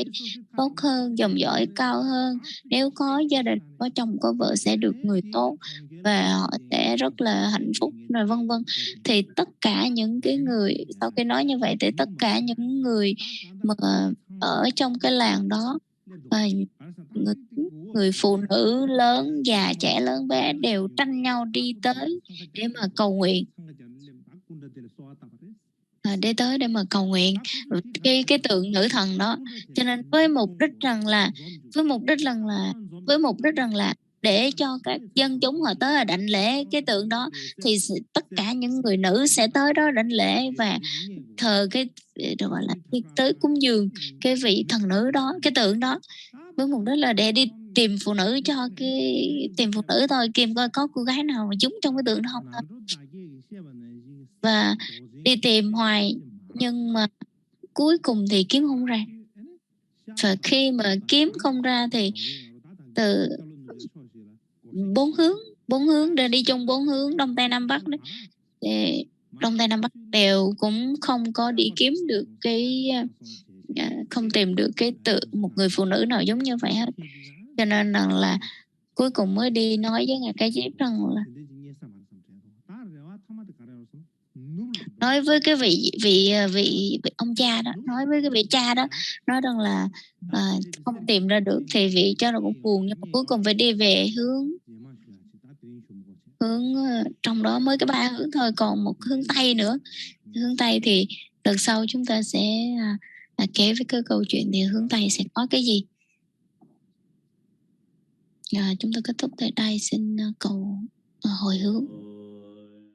tốt hơn, dòng dõi cao hơn, nếu có gia đình, có chồng, có vợ sẽ được người tốt và họ sẽ rất là hạnh phúc, rồi vân vân. Thì tất cả những cái người, sau khi nói như vậy thì tất cả những người mà ở trong cái làng đó, người phụ nữ lớn, già, trẻ, lớn, bé đều tranh nhau đi tới để mà cầu nguyện, để mà cầu nguyện cái tượng nữ thần đó. Cho nên với mục đích rằng là để cho các dân chúng họ tới đảnh lễ cái tượng đó, thì tất cả những người nữ sẽ tới đó đảnh lễ và thờ cái gọi là tới cúng dường cái vị thần nữ đó, cái tượng đó, với mục đích là để đi tìm phụ nữ tìm phụ nữ thôi, kiếm coi có cô gái nào mà trúng trong cái tượng đó không thôi. Và đi tìm hoài nhưng mà cuối cùng thì kiếm không ra. Và khi mà kiếm không ra thì từ bốn hướng để đi chung 4 hướng đông tây nam bắc đấy, thì đông tây nam bắc đều cũng không có đi kiếm được không tìm được cái một người phụ nữ nào giống như vậy hết. Cho nên là cuối cùng mới đi nói với ngài Kế Diếp rằng là nói với cái vị ông cha đó, nói với cái vị cha đó, nói rằng là không tìm ra được, thì vị cha nó cũng buồn, nhưng mà cuối cùng phải đi về hướng trong đó mới cái 3 hướng thôi, còn một hướng Tây nữa. Hướng Tây thì đợt sau chúng ta sẽ kể với cái câu chuyện thì hướng Tây sẽ có cái gì. Chúng ta kết thúc tại đây, xin cầu hồi hướng.